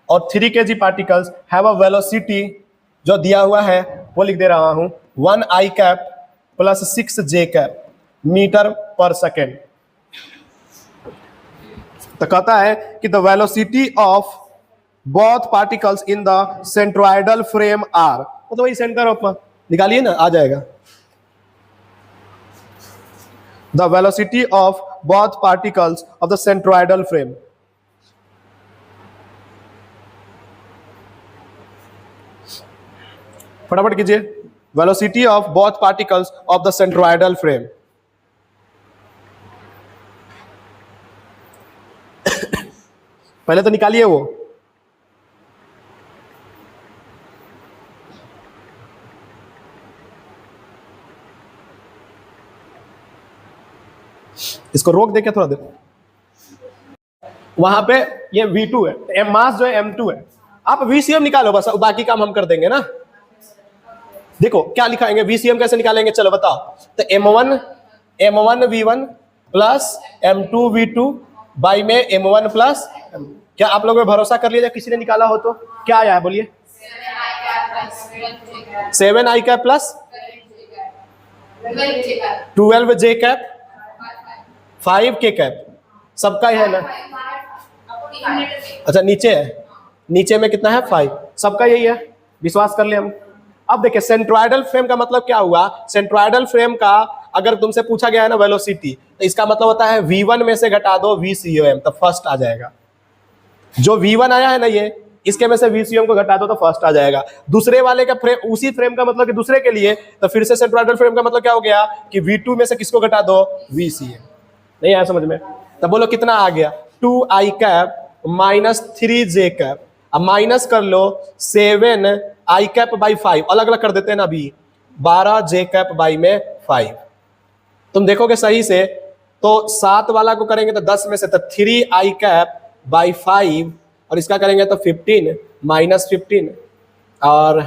और 3 kg particles have a velocity जो दिया हुआ है वो लिख दे रहा हूं 1i cap plus 6j cap metre पर सेकेंड। तो कहता है कि the velocity of both particles in the centroidal frame are, मतलब वही सेंटर ऑफ, निकालिए ना आ जाएगा। The velocity of both particles of the centroidal frame, फटाफट कीजिए। Velocity of both particles of the centroidal frame, पहले तो निकालिए वो। इसको रोक दे क्या थोड़ा देर, वहां पे ये V2 है, एम मास जो है M2 है। आप VCM निकालो बस, बाकी काम हम कर देंगे ना। देखो क्या लिखाएंगे, VCM कैसे निकालेंगे, चलो बताओ। तो M1 V1 plus M2 V2 by में M1 प्लस, क्या आप लोगों ने भरोसा कर लिया, किसी ने निकाला हो तो क्या आया है बोलिए। 7i cap plus 12j cap 5k cap, सबका ही है ना। अच्छा नीचे है, नीचे में कितना है 5, सबका यही है, विश्वास कर ले हम। अब देखिए सेंट्रोइडल फ्रेम का मतलब क्या हुआ, सेंट्रोइडल फ्रेम का अगर तुमसे पूछा गया है ना वेलोसिटी, तो इसका मतलब होता है V1 में से घटा दो VCM, तो फर्स्ट आ जाएगा। जो V1 आया है ना ये, इसके में से VCM को घटा दो तो फर्स्ट आ जाएगा। दूसरे वाले का फ्रेम, उसी फ्रेम का मतलब कि दूसरे के लिए, तो फिर से सेंट्रोइडल फ्रेम का मतलब क्या हो गया कि V2 में से किसको घटा दो, VCM। नहीं आया समझ में, तब बोलो कितना आ गया 2i cap minus 3j cap, अब माइनस कर लो 7i कैप बाई 5, अलग अलग कर देते हैं ना अभी, 12j कैप बाई में 5। तुम देखोगे सही से तो 7 वाला को करेंगे तो 10 में से, तो 3i कैप बाई 5, और इसका करेंगे तो 15 माइनस 15, और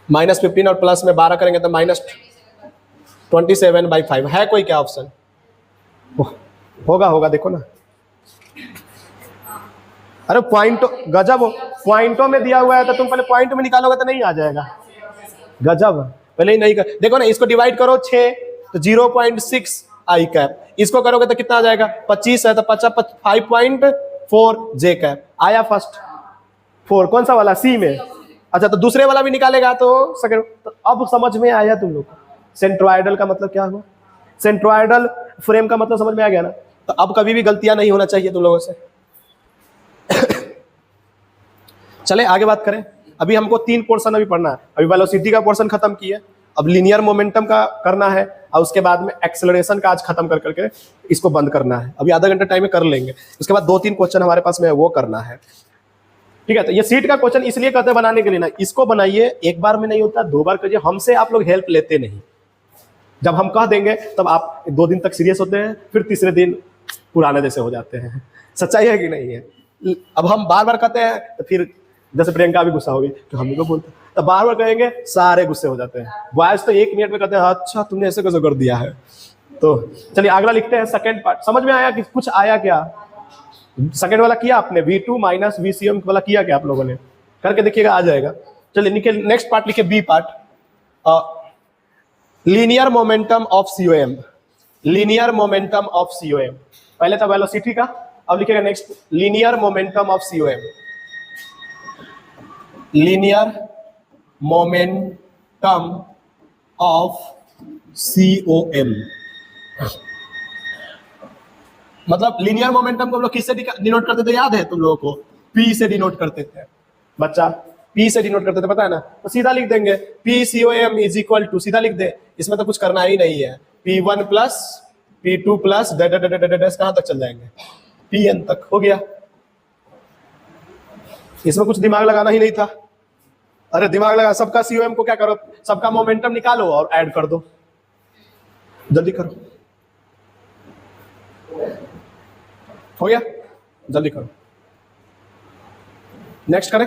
माइनस 15 और प्लस में 12 करेंगे तो माइनस 27 बाई 5। है कोई क्या ऑप्शन, होगा होगा देखो ना। अरे पॉइंट गजब हो, पॉइंटों में दिया हुआ है तो तुम पहले पॉइंट में निकालोगे तो नहीं आ जाएगा, गजब। पहले ही नहीं कर, देखो ना इसको डिवाइड करो 6 तो 0.6 आई कैप, इसको करोगे तो कितना आ जाएगा 25 है तो 5.4 जे कैप आया। फर्स्ट 4 कौन सा वाला, सी में। अच्छा तो दूसरे वाला भी निकालेगा तो सेकंड। तो अब समझ में आया तुम लोग, सेंट्रोइडल का मतलब क्या हुआ, सेंट्रोइडल फ्रेम का मतलब समझ में आ गया ना। तो अब कभी भी गलतियां नहीं होना चाहिए तुम लोगों से। चले आगे बात करें। अभी हमको 3 पोर्शन अभी पढ़ना है। अभी वेलोसिटी का पोर्शन खत्म किया, अब लीनियर मोमेंटम का करना है, और उसके बाद में एक्सेलरेशन का आज खत्म कर करके इसको बंद करना है। अभी आधा घंटा टाइम में कर लेंगे, उसके बाद 2-3 क्वेश्चन हमारे पास में है वो करना है, ठीक है। तो ये सीट का क्वेश्चन इसलिए कहते हैं बनाने के लिए ना, इसको बनाइए, एक बार में नहीं होता 2 बार करिए। हमसे आप लोग हेल्प लेते नहीं, जब हम कह देंगे तब आप 2 दिन तक सीरियस होते हैं, फिर तीसरे दिन पुराने जैसे हो जाते हैं। सच्चाई है कि नहीं है। अब हम बार बार कहते हैं तो फिर जैसे प्रियंका भी गुस्सा होगी तो हम लोग बोलते हैं, तो बार बार कहेंगे सारे गुस्से हो जाते हैं। बॉयज तो 1 मिनट में कहते हैं अच्छा तुमने ऐसे कैसे कर दिया है। तो चलिए अगला लिखते हैं, सेकंड पार्ट। समझ में आया कि कुछ आया क्या, सेकंड वाला किया आपने, V2 माइनस VCM वाला किया क्या आप लोगों ने, करके देखिएगा आ जाएगा। चलिए नेक्स्ट पार्ट लिखे, B part, linear momentum of COM। Linear momentum of COM, पहले था वेलोसिटी का, अब लिखेगा next linear momentum of COM। Linear momentum of COM मतलब लीनियर मोमेंटम को हम लोग किससे डिनोट करते थे, याद है तुम लोगों को, P से डिनोट करते थे बच्चा। P से डिनोट करते थे, पता है ना, तो सीधा लिख देंगे PCOM इज इक्वल टू, सीधा लिख दे, इसमें तो कुछ करना ही नहीं है, P1 प्लस P2 प्लस कहां तक चल जाएंगे, Pn तक, हो गया। इसमें कुछ दिमाग लगाना ही नहीं था। अरे दिमाग लगा, सबका COM को क्या करो, सबका मोमेंटम निकालो और ऐड कर दो, जल्दी करो, हो गया, जल्दी करो, नेक्स्ट करें।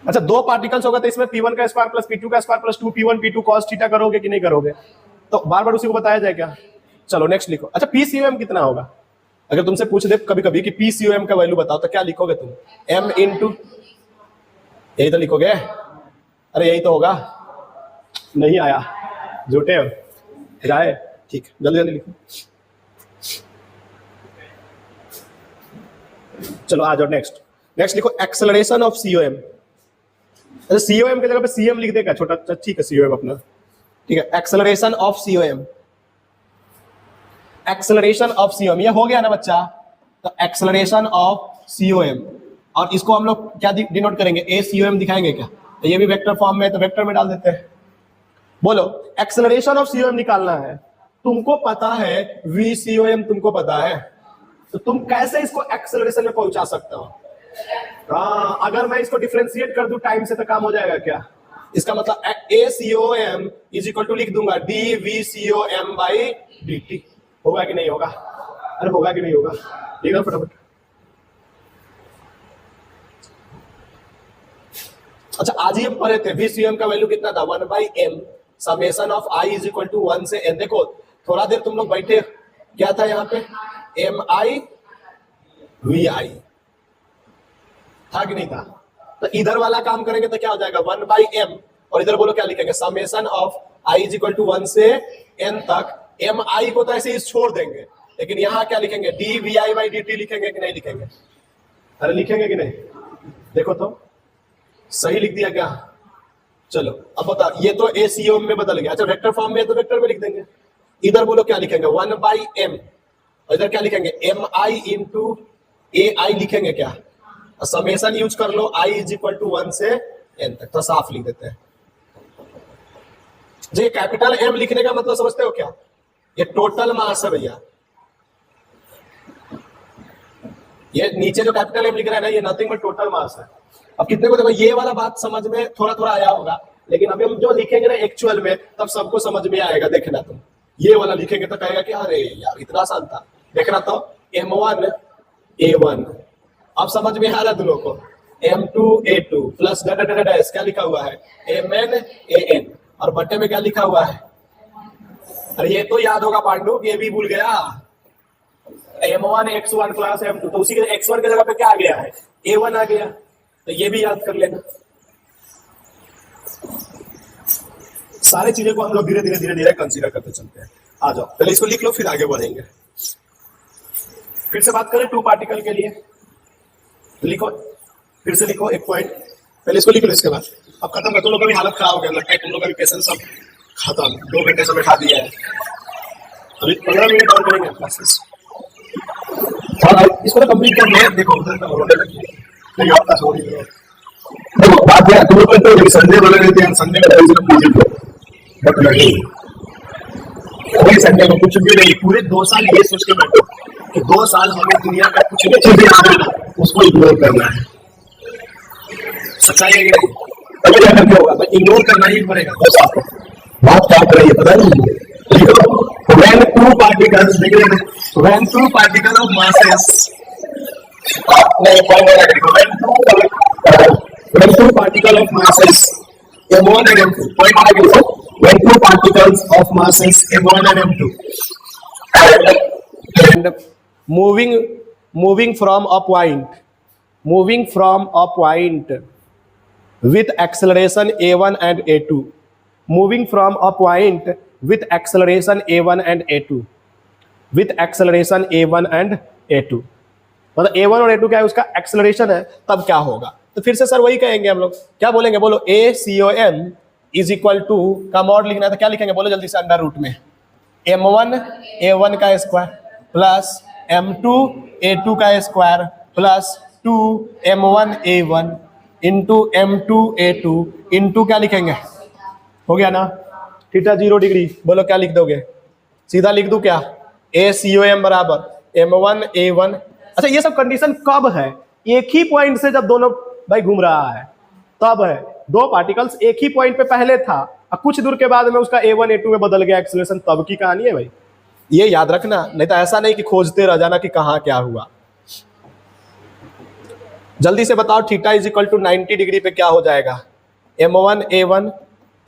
अच्छा, दो पार्टिकल्स होगा तो इसमें P1 का स्क्वायर प्लस P2 का square plus 2P1 P2 cos theta करोगे कि नहीं करोगे, तो बार बार उसी को बताया जाए क्या। चलो नेक्स्ट लिखो। अच्छा, PCOM कितना होगा, अगर तुमसे पूछ दे कभी कभी कि PCOM का वैल्यू बताओ तो क्या लिखोगे तुम, M इंटू, यही तो लिखोगे, अरे यही तो होगा, नहीं आया, झूठे हो, जाए, ठीक, जल्दी जल्दी लिखो। चलो आ जाओ नेक्स्ट, नेक्स्ट लिखो एक्सेलरेशन ऑफ COM। अच्छा, COM की जगह पे CM लिख देगा छोटा, ठीक है, COM अपना, ठीक है, acceleration of COM, acceleration of COM, ये हो गया ना बच्चा, तो एक्सेलरेशन ऑफ COM, और इसको हम लोग क्या डिनोट करेंगे, ACOM दिखाएंगे क्या, तो ये भी वेक्टर फॉर्म में, तो वेक्टर में डाल देते हैं। बोलो, एक्सेलरेशन ऑफ COM निकालना है, तुमको पता है VCOM तुमको पता है, तो तुम कैसे इसको एक्सेलरेशन में पहुंचा सकते हो। हाँ, अगर मैं इसको डिफरेंशिएट कर दूं टाइम से तो काम हो जाएगा क्या, इसका मतलब ACOM इज इक्वल टू लिख दूंगा dVCOM बाई dt, होगा कि नहीं होगा, अरे होगा कि नहीं होगा, लिख दो फटाफट। अच्छा, आज ही हम पढ़े थे VCOM का वैल्यू कितना था, 1/m summation of I is equal to 1 से n। देखो थोड़ा देर तुम लोग बैठे, क्या था यहाँ पे, MI VI था कि नहीं था, तो इधर वाला काम करेंगे तो क्या हो जाएगा 1/m, और इधर बोलो क्या लिखेंगे, summation of I is equal to 1 से n तक, MI को तो ऐसे ही छोड़ देंगे, लेकिन यहाँ क्या लिखेंगे, dVI बाई dt लिखेंगे कि नहीं लिखेंगे, अरे लिखेंगे कि नहीं, देखो तो सही लिख दिया क्या। चलो अब बता, ये तो ACOM में बदल गया। अच्छा, वेक्टर फॉर्म में है तो वेक्टर में लिख देंगे, इधर बोलो क्या लिखेंगे 1/m, और इधर क्या लिखेंगे MI इंटू AI लिखेंगे क्या, समेशन यूज कर लो, I इज इक्वल टू 1 से n तक, तो साफ लिख देते हैं। ये कैपिटल M लिखने का मतलब समझते हो क्या, ये टोटल मास है भैया, ये नीचे जो कैपिटल M लिख रहा है ना, ये नथिंग बट टोटल मास है। अब कितने को देखो ये वाला बात समझ में थोड़ा थोड़ा आया होगा, लेकिन अभी हम जो लिखेंगे ना एक्चुअल में, तब सबको समझ में आएगा। देखना तुम ये वाला लिखेंगे तो कहेगा कि अरे यार इतना आसान था। देखना तो M1 A1, अब समझ में आ रहा है तुम लोग को, M2 A2 प्लस डैश क्या लिखा हुआ है MN AN, और बट्टे में क्या लिखा हुआ है, अरे ये तो याद होगा पांडु, ये भी भूल गया, M1 X1 प्लस M2, तो उसी के X1 की जगह पे क्या आ गया है A1 आ गया, तो ये भी याद कर लेना। सारे चीजें को हम लोग धीरे धीरे धीरे धीरे कंसीडर करते चलते हैं। आ जाओ, पहले इसको लिख लो फिर आगे बढ़ेंगे। फिर से बात करें टू पार्टिकल के लिए, लिखो, फिर से लिखो एक पॉइंट, पहले इसको लिख लो, इसके बाद अब खत्म कर, तुम लोग का भी हालत खराब हो गया, लगता है तुम लोग का भी पेशेंस सब खत्म, 2 घंटे से बैठा दिया है, अभी 15 मिनट और करेंगे क्लासेस, इसको तो कंप्लीट कर लिया। देखो नहीं आपका सॉरी, देखो बात है तुम लोग तो संडे बोले रहते हैं, संडे का बट नहीं, कोई संडे को कुछ भी नहीं, पूरे 2 साल ये सोच के बैठो कि 2 साल हमें दुनिया का कुछ भी चीजें आ रहा है उसको इग्नोर करना है, सच्चाई है कि नहीं, तभी जाकर क्या होगा, तो इग्नोर करना ही पड़ेगा 2 साल को। बात क्या कर रही है पता नहीं, when two particles, देख रहे हैं, when two particles of masses, when two particles of masses M1 and M2, point आगे लिखो, when two particles of masses M1 and M2 and moving from a point with acceleration A1 and A2, moving from a point with acceleration A1 and A2, with acceleration A1 and A2, मतलब A1 और A2 क्या है, उसका acceleration है, तब क्या होगा, तो फिर से सर वही कहेंगे हम लोग, क्या बोलेंगे, बोलो ACOM इज इक्वल टू, का मॉड लिखना है तो क्या लिखेंगे, बोलो जल्दी से, अंडर रूट में M1 A1 का स्क्वायर प्लस M2 A2 का square plus 2 M1 A1 into m2a2 into क्या लिखेंगे, हो गया ना, थीटा 0 डिग्री, बोलो क्या लिख दोगे, सीधा लिख दूं क्या, ACOM बराबर m1a1। अच्छा ये सब कंडीशन कब है, एक ही पॉइंट से जब दोनों भाई घूम रहा है तब है, दो पार्टिकल्स एक ही पॉइंट पे पहले था और कुछ दूर के बाद में उसका A1 A2 में बदल गया एक्सीलरेशन, तब की कहानी है भाई, ये याद रखना, नहीं तो ऐसा नहीं कि खोजते रह जाना कि कहां क्या हुआ। जल्दी से बताओ theta is equal to 90 degree पे क्या हो जाएगा, m1a1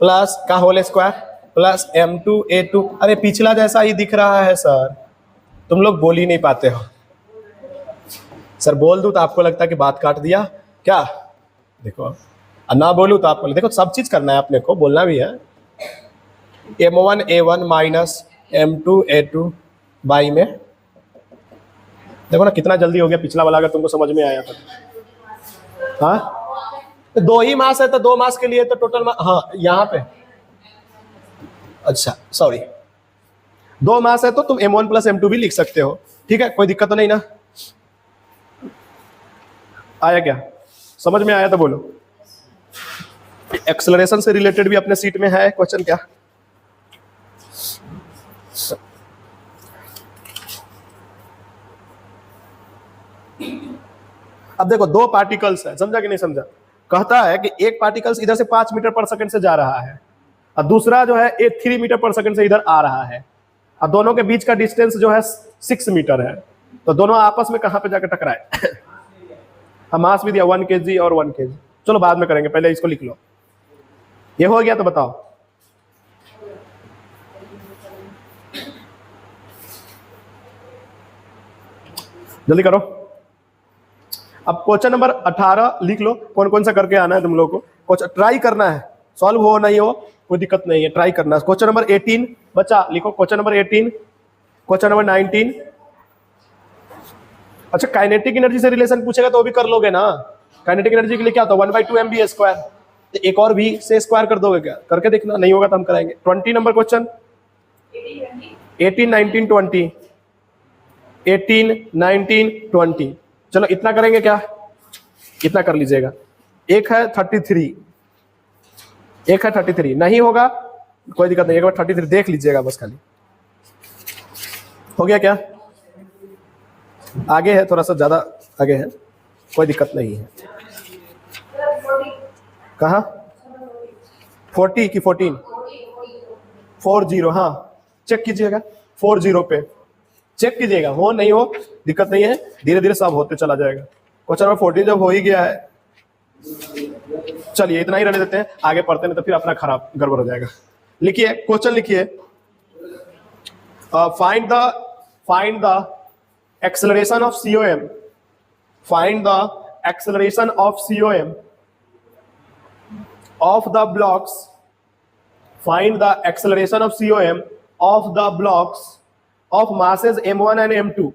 प्लस का होल स्क्वायर प्लस m2a2। अरे पिछला जैसा ही दिख रहा है सर, तुम लोग बोल ही नहीं पाते हो। सर बोल दूं तो आपको लगता है कि बात काट दिया क्या, देखो ना बोलूं तो आपको देखो सब चीज करना है, अपने को बोलना भी है। m1a1 माइनस m2a2 बाई में, देखो ना कितना जल्दी हो गया, पिछला वाला अगर तुमको समझ में आया तो। हाँ दो ही मास है तो दो मास के लिए तो टोटल हाँ यहाँ पे, अच्छा सॉरी, दो मास है तो तुम m1 प्लस m2 भी लिख सकते हो, ठीक है, कोई दिक्कत तो नहीं ना, आया क्या, समझ में आया तो बोलो। एक्सेलरेशन से रिलेटेड भी अपने सीट में है क्वेश्चन क्या, अब देखो दो पार्टिकल्स है, समझा कि नहीं समझा, कहता है कि एक पार्टिकल्स इधर से 5 मीटर पर सेकंड से जा रहा है और दूसरा जो है 3 मीटर पर सेकंड से इधर आ रहा है, और दोनों के बीच का डिस्टेंस जो है 6 मीटर है, तो दोनों आपस में कहां पे जाकर टकराए हम मास भी दिया 1 kg और 1 kg, चलो बाद में करेंगे, पहले इसको लिख लो। ये हो गया तो बताओ, जल्दी करो। अब क्वेश्चन नंबर 18 लिख लो, कौन कौन सा करके आना है तुम लोगों को, ट्राई करना है, सॉल्व हो नहीं हो कोई दिक्कत नहीं है, ट्राई करना है। क्वेश्चन नंबर 18 बच्चा लिखो, क्वेश्चन नंबर 18, क्वेश्चन नंबर 19। अच्छा काइनेटिक एनर्जी से रिलेशन पूछेगा तो भी कर लोगे ना, काइनेटिक एनर्जी के लिए क्या होता है 1/2 mv², तो एक और भी से स्क्वायर कर दोगे क्या, करके देखना, नहीं होगा तो हम कराएंगे। 20 नंबर क्वेश्चन, 18 19 20, 18 19 20, चलो इतना करेंगे क्या, इतना कर लीजिएगा। एक है 33, एक है 33, नहीं होगा कोई दिक्कत नहीं, एक बार 33 देख लीजिएगा बस खाली, हो गया क्या, आगे है थोड़ा सा ज्यादा आगे है, कोई दिक्कत नहीं है। कहा 40 की 14, 40, हाँ चेक कीजिएगा, 40 पे चेक कीजिएगा, हो नहीं हो दिक्कत नहीं है, धीरे धीरे सब होते चला जाएगा। क्वेश्चन नंबर 14 जब हो ही गया है, चलिए इतना ही रहने देते हैं, आगे पढ़ते हैं तो फिर अपना खराब गड़बड़ हो जाएगा। लिखिए क्वेश्चन लिखिए, find the acceleration of COM, find the acceleration of COM of the blocks, find the acceleration of COM of the blocks of masses m1 and m2,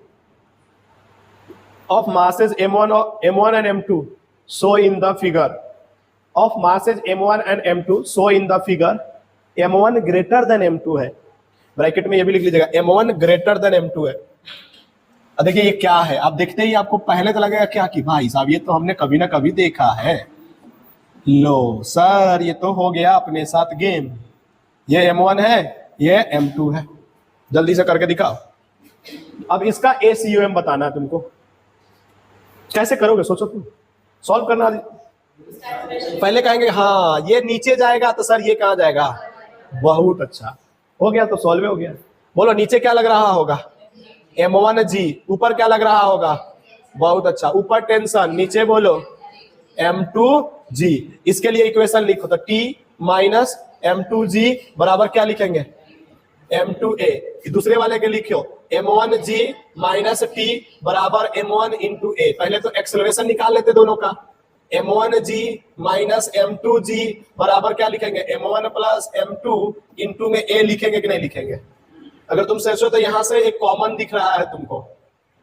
of masses m1 and m2 show in the figure, of masses m1 and m2 show in the figure, m1 greater than m2 है, bracket में ये भी लिख लीजिएगा m1 greater than m2 है। अब देखिए ये क्या है, आप देखते ही आपको पहले तो लगेगा क्या कि भाई साहब ये तो हमने कभी ना कभी देखा है, लो सर ये तो हो गया अपने साथ गेम, ये m1 है ये m2 है, जल्दी से करके दिखाओ। अब इसका ACOM बताना है तुमको, कैसे करोगे सोचो तुम, सॉल्व करना, पहले कहेंगे हाँ ये नीचे जाएगा तो सर ये कहाँ जाएगा, बहुत अच्छा हो गया, तो सॉल्व हो गया। बोलो नीचे क्या लग रहा होगा, m1g, ऊपर क्या लग रहा होगा, बहुत अच्छा, ऊपर टेंशन, नीचे बोलो m2g, इसके लिए इक्वेशन लिखो तो t माइनस m2g बराबर क्या लिखेंगे m2a, दूसरे वाले के लिखो m1g माइनस t बराबर m1 इंटू a, पहले तो एक्सेलरेशन निकाल लेते दोनों का, m1g माइनस m2g बराबर क्या लिखेंगे m1 प्लस m2 इंटू में a लिखेंगे कि नहीं लिखेंगे, अगर तुम सोचो तो यहां से एक कॉमन दिख रहा है तुमको,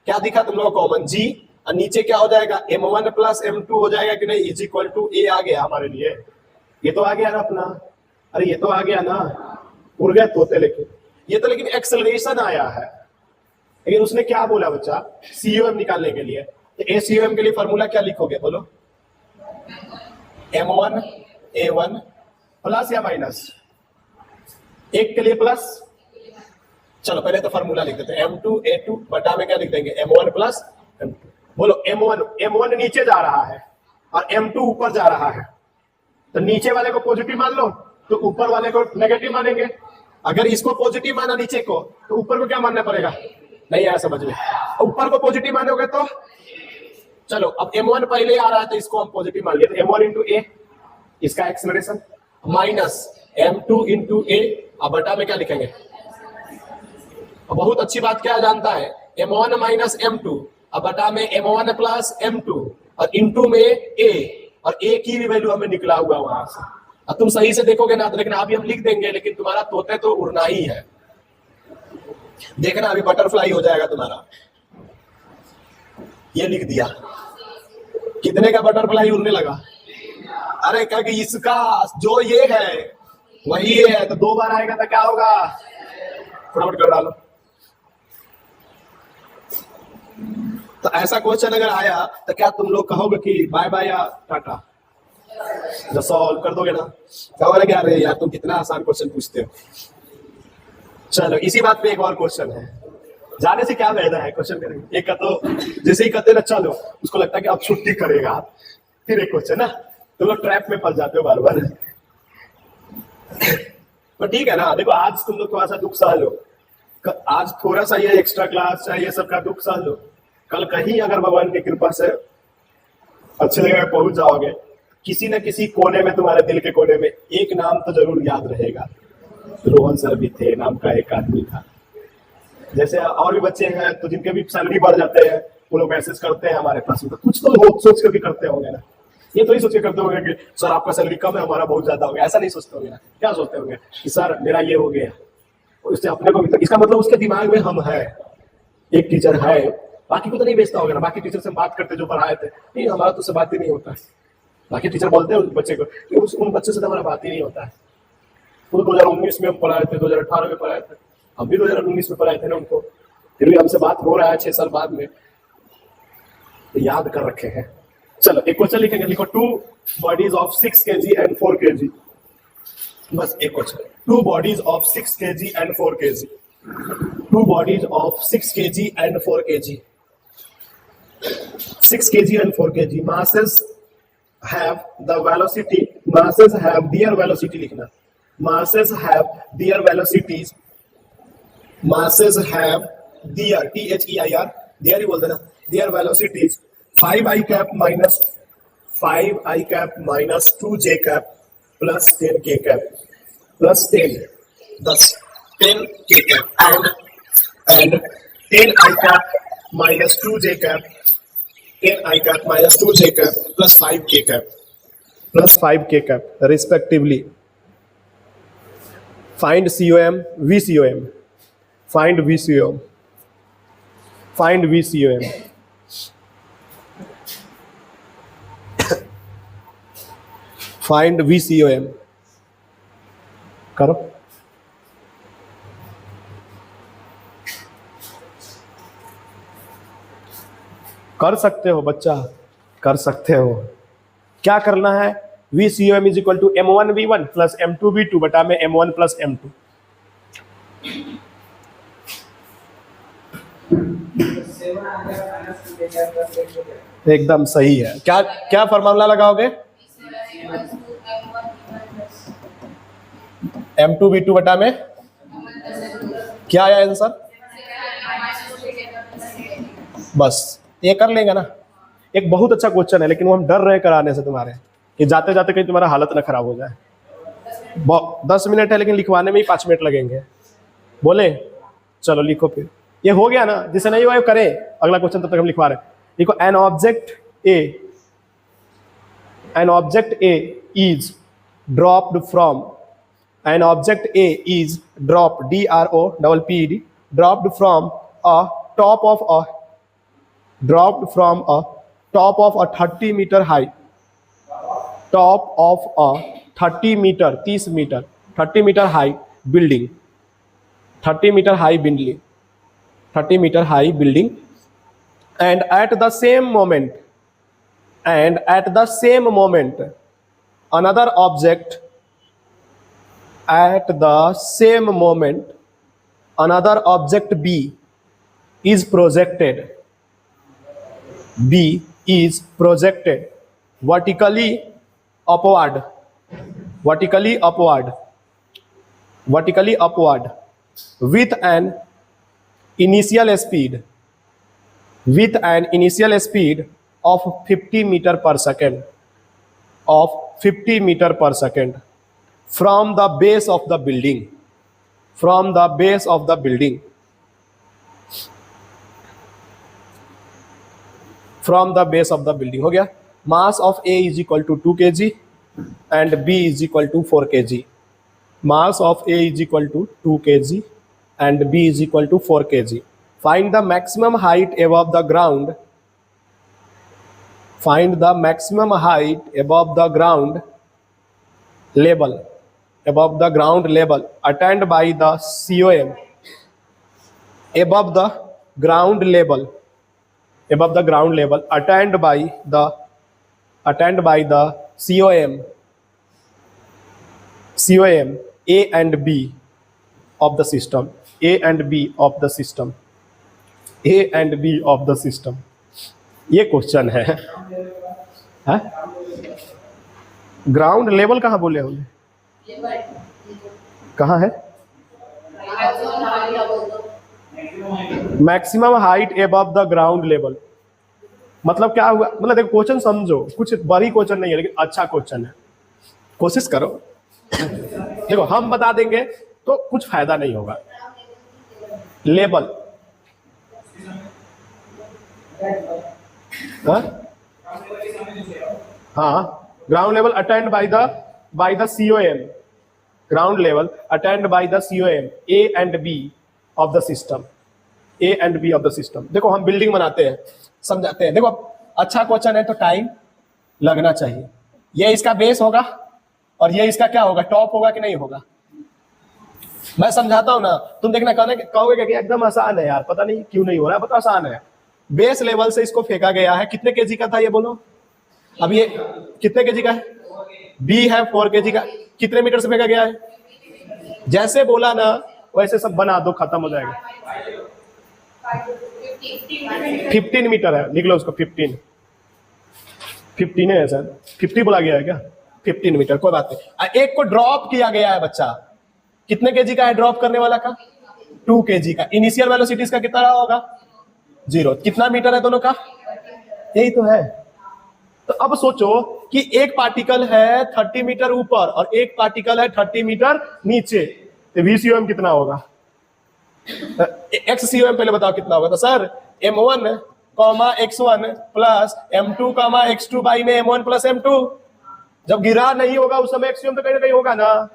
क्या दिखा तुम लोग कॉमन g, और नीचे क्या हो जाएगा m1 प्लस m2 हो जाएगा कि नहीं, इज इक्वल टू a आ गया हमारे लिए, ये तो आ गया ना अपना, अरे ये तो आ गया ना, उड़ गए तोते, लेकिन ये तो लेकिन एक्सेलरेशन आया है, लेकिन उसने क्या बोला बच्चा COM निकालने के लिए, तो ACOM के लिए फॉर्मूला क्या लिखोगे बोलो, M1 A1 प्लस या माइनस, एक के लिए प्लस। चलो पहले तो फॉर्मूला लिख देते हैं, M2 A2 बटा में क्या लिख देंगे, M1 प्लस M2। बोलो M1 नीचे जा रहा है और M2 ऊपर जा रहा है, तो नीचे वाले को पॉजिटिव मान लो तो ऊपर वाले को नेगेटिव मानेंगे। अगर इसको पॉजिटिव माना नीचे को, तो ऊपर को क्या मानना पड़ेगा, नहीं आया समझ में। ऊपर को पॉजिटिव मानोगे तो चलो, अब M1 पहले आ रहा है तो इसको हम पॉजिटिव मान लिया, तो M1 इंटू ए इसका एक्सेलरेशन माइनस M2 इंटू ए, अब बटा में क्या लिखेंगे। अब बहुत अच्छी बात क्या जानता है, M1 माइनस M2, अब बटा में M1 प्लस M2 और इंटू में ए, और ए की भी वैल्यू हमें निकला हुआ वहां से। अब तुम सही से देखोगे ना तो देखना अभी हम लिख देंगे, लेकिन तुम्हारा तोते तो उड़ना ही है, देखना अभी बटरफ्लाई हो जाएगा तुम्हारा। ये लिख दिया, कितने का बटरफ्लाई उड़ने लगा, अरे क्या कि इसका जो ये है वही ये है, तो दो बार आएगा तो क्या होगा, फटाफट कर डालो। तो ऐसा क्वेश्चन अगर आया तो क्या तुम लोग कहोगे कि बाय बाय या टाटा, जब सॉल्व कर दोगे ना, कहोगे क्या रे यार तुम कितना आसान क्वेश्चन पूछते हो। चलो इसी बात पे एक और क्वेश्चन है, जाने से क्या फायदा है, क्वेश्चन करेंगे। एक का तो जैसे ही कहते ना चलो, उसको लगता है कि अब छुट्टी करेगा, फिर एक क्वेश्चन ना, तुम लोग ट्रैप में फंस जाते हो बार बार। तो ठीक है ना, देखो आज तुम लोग थोड़ा सा दुख सह लो, आज थोड़ा सा ये एक्स्ट्रा क्लास चाहिए सबका दुख सह लो, कल कहीं अगर भगवान की कृपा से अच्छे जगह पहुंच जाओगे, किसी न किसी कोने में, तुम्हारे दिल के कोने में एक नाम तो जरूर याद रहेगा, रोहन सर भी थे नाम का एक आदमी था। जैसे और भी बच्चे हैं तो जिनके भी सैलरी बढ़ जाते हैं, वो लोग मैसेज करते हैं हमारे पास, तो कुछ तो सोच कर भी करते होंगे ना, ये तो नहीं सोच के करते होंगे कि सर आपका सैलरी कम है हमारा बहुत ज्यादा हो गया, ऐसा नहीं सोचते होंगे ना। क्या सोचते होंगे कि सर मेरा ये हो गया, उससे अपने को भी, तो इसका मतलब उसके दिमाग में हम है, एक टीचर है, बाकी को तो नहीं बेचता होगा ना। बाकी टीचर से बात करते जो पढ़ाए थे, नहीं हमारा तो उससे बात ही नहीं होता है। बाकी टीचर बोलते हैं उस बच्चे को कि उन बच्चे से तो हमारा बात ही नहीं होता है, वो 2019 में हम पढ़ाए थे, 2018 में पढ़ाए थे, हम भी 2019 में पढ़ाए थे ना उनको, फिर भी हमसे बात हो रहा है 6 साल बाद में, तो याद कर रखे हैं। चलो एक क्वेश्चन लिखेंगे, लिखो 2 bodies of 6 kg and 4 kg, बस एक question, 2 bodies of 6 kg and 4 kg, 2 bodies of 6 kg and 4 kg, 6 kg and 4 kg, masses have the velocity, masses have their velocity लिखना, masses have their velocities, masses have their THEIR, their ही बोल देना, their velocities 5 I cap minus 2 J cap plus 10 K cap plus 10 K cap and 10 I cap minus 2 J cap, 10 I cap minus 2 J cap plus 5 K cap respectively. Find COM, VCOM. Find VCOM. Find VCOM. Find VCOM. करो। कर सकते हो बच्चा, कर सकते हो। क्या करना है, VCOM is equal to M1V1 plus M2V2 बटा में M1 प्लस M2। एकदम सही है। क्या क्या फॉर्मूला लगाओगे, M2V2 बटा में क्या आया आंसर, बस ये कर लेंगे ना। एक बहुत अच्छा क्वेश्चन है, लेकिन वो हम डर रहे कराने से तुम्हारे, कि जाते जाते कहीं तुम्हारा हालत ना खराब हो जाए। 10 मिनट है लेकिन लिखवाने में ही 5 मिनट लगेंगे, बोले चलो लिखो फिर। ये हो गया ना, जिसे नहीं हुआ करें अगला क्वेश्चन, तब तक हम लिखवा रहे हैं। देखो an object A is dropped from, an object A is dropped, DROPPED, dropped from a top of a 30 meter high, top of a 30 meter 30 meter high building, 30 meter high building, and at the same moment another object at the same moment, another object B is projected. B is projected vertically upward, vertically upward, vertically upward with an initial speed, with an initial speed of 50 meter per second, of 50 meter per second from the base of the building, from the base of the building, from the base of the building. हो गया. Mass of A is equal to 2 kg and B is equal to 4 kg. Mass of A is equal to 2 kg and B is equal to 4 kg. Find the maximum height above the ground. Find the maximum height above the ground level, above the ground level attained by the COM. Above the ground level, above the ground level attained by the COM, COM A and B of the system, A and B of the system, A and B of the system. ये question है. Ground level कहाँ बोले होंगे, कहाँ है? Maximum height above the ground level. मतलब क्या हुआ, मतलब देखो क्वेश्चन समझो, कुछ बड़ी क्वेश्चन नहीं है लेकिन अच्छा क्वेश्चन है. कोशिश करो. देखो हम बता देंगे तो कुछ फायदा नहीं होगा. लेवल, हाँ, ground level attend by the COM, ground level attend by the COM A and B of the system, A and B of the system. देखो हम बिल्डिंग बनाते हैं, समझाते हैं. देखो अच्छा क्वेश्चन है तो टाइम लगना चाहिए. ये इसका बेस होगा और ये इसका क्या होगा, टॉप होगा कि नहीं होगा. मैं समझाता हूं ना, तुम देखना कहोगे कि एकदम आसान है यार, पता नहीं क्यों नहीं हो रहा है. बहुत आसान है. बेस लेवल से इसको फेंका गया है. कितने केजी का था ये बोलो. अब ये कितने केजी का है, बी है 4 केजी का. कितने मीटर से फेंका गया है, जैसे बोला ना वैसे सब बना दो, खत्म हो जाएगा. 15 मीटर है, लिख लो उसको. 15 है सर, 50 बोला गया है क्या, 15 मीटर, कोई बात नहीं. एक को ड्रॉप किया गया है बच्चा. कितने केजी का है ड्रॉप करने वाला का, 2 केजी का. इनिशियल वेलोसिटी का कितना रहा होगा, 0. कितना मीटर है दोनों का, यही तो है. तो अब सोचो कि एक पार्टिकल है 30 मीटर ऊपर और एक पार्टिकल है 30 मीटर नीचे, तो VCOM कितना होगा. XCOM पहले बताओ कितना होगा. तो sir M1, x1 plus M2, x2 by में M1 प्लस M2. जब गिरा नहीं होगा उस समय XCOM तो कहीं ना कहीं होगा ना.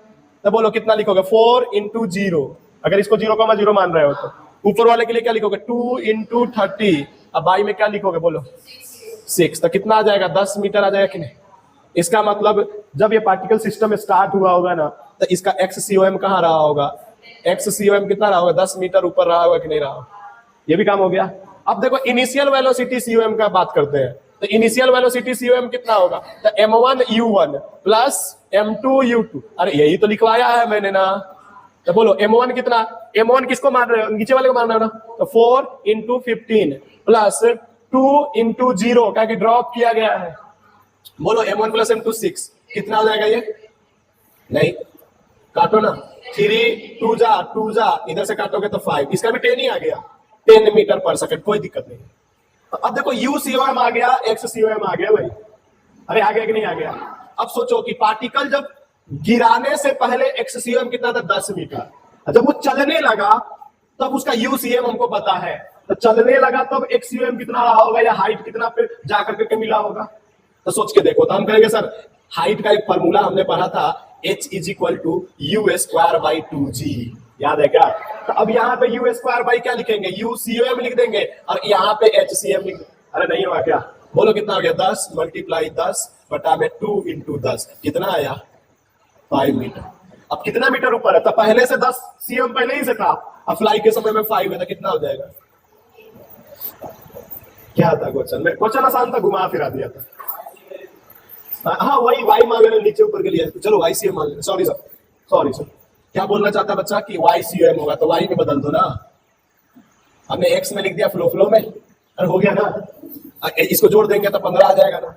तो बोलो कितना लिखोगे, 4 × 0. अगर इसको 0,0 मान रहे हो तो ऊपर वाले के लिए क्या लिखोगे, 2 × 30. अब बाई में क्या लिखोगे बोलो, 6. तो कितना आ जाएगा, 10 मीटर आ जाएगा कि नहीं. इसका मतलब जब ये पार्टिकल सिस्टम स्टार्ट हुआ होगा ना, तो इसका XCOM कहाँ रहा होगा, XCOM कितना रहा होगा, 10 मीटर ऊपर रहा होगा कि नहीं रहा. ये भी काम हो गया. अब देखो इनिशियल वेलोसिटी COM का बात करते हैं. तो इनिशियल वेलोसिटी COM कितना होगा, तो M1 U1 plus M2 U2. अरे यही तो लिखवाया है मैंने ना. तो बोलो M1 कितना, M1 किसको मान रहे हो, नीचे वाले को मान रहे हो ना. तो 4 × 15 प्लस 2 × 0 क्या कि ड्रॉप किया गया है. बोलो M1 प्लस M2 6. कितना हो जाएगा ये, नहीं काटो ना. 3 2 जा, इधर से काटोगे तो 5. इसका भी 10 ही आ गया, 10 मीटर पर सेकंड. कोई दिक्कत नहीं. अब देखो UCOM आ गया, XCOM आ गया भाई. अरे आ गया कि नहीं आ गया. अब सोचो कि पार्टिकल जब गिराने से पहले XCOM कितना था, 10 मीटर. जब वो चलने लगा तब उसका UCM हमको पता है. तो चलने लगा तब XCOM कितना रहा होगा, या हाइट कितना पे जाकर के मिला होगा. तो सोच के देखो. तो हम कहेंगे सर हाइट का एक फॉर्मूला हमने पढ़ा था, H = U² / 2G. याद है क्या. तो अब यहाँ पे U² क्या लिखेंगे, UCOM लिख देंगे और यहाँ पे HCM लिख. अरे नहीं हुआ क्या, बोलो कितना हो गया, 10 × 10 बटा में 2 × 10. कितना आया, 5 मीटर. अब कितना मीटर ऊपर है, तो पहले से 10 CM पहले ही से था. अब फ्लाई के समय में 5 है तो कितना हो जाएगा. क्या था क्वेश्चन में, क्वेश्चन आसान था, घुमा फिरा दिया था. हाँ वही वाई मान लेना, नीचे ऊपर के लिए तो चलो वाई सी एम मान लेना। Sorry sir, sorry sir. क्या बोलना चाहता है बच्चा कि वाई सी एम होगा तो वाई में बदल दो ना। हमने एक्स में लिख दिया फ्लो फ्लो में, अरे हो गया ना। इसको जोड़ देंगे तो 15 आ जाएगा ना।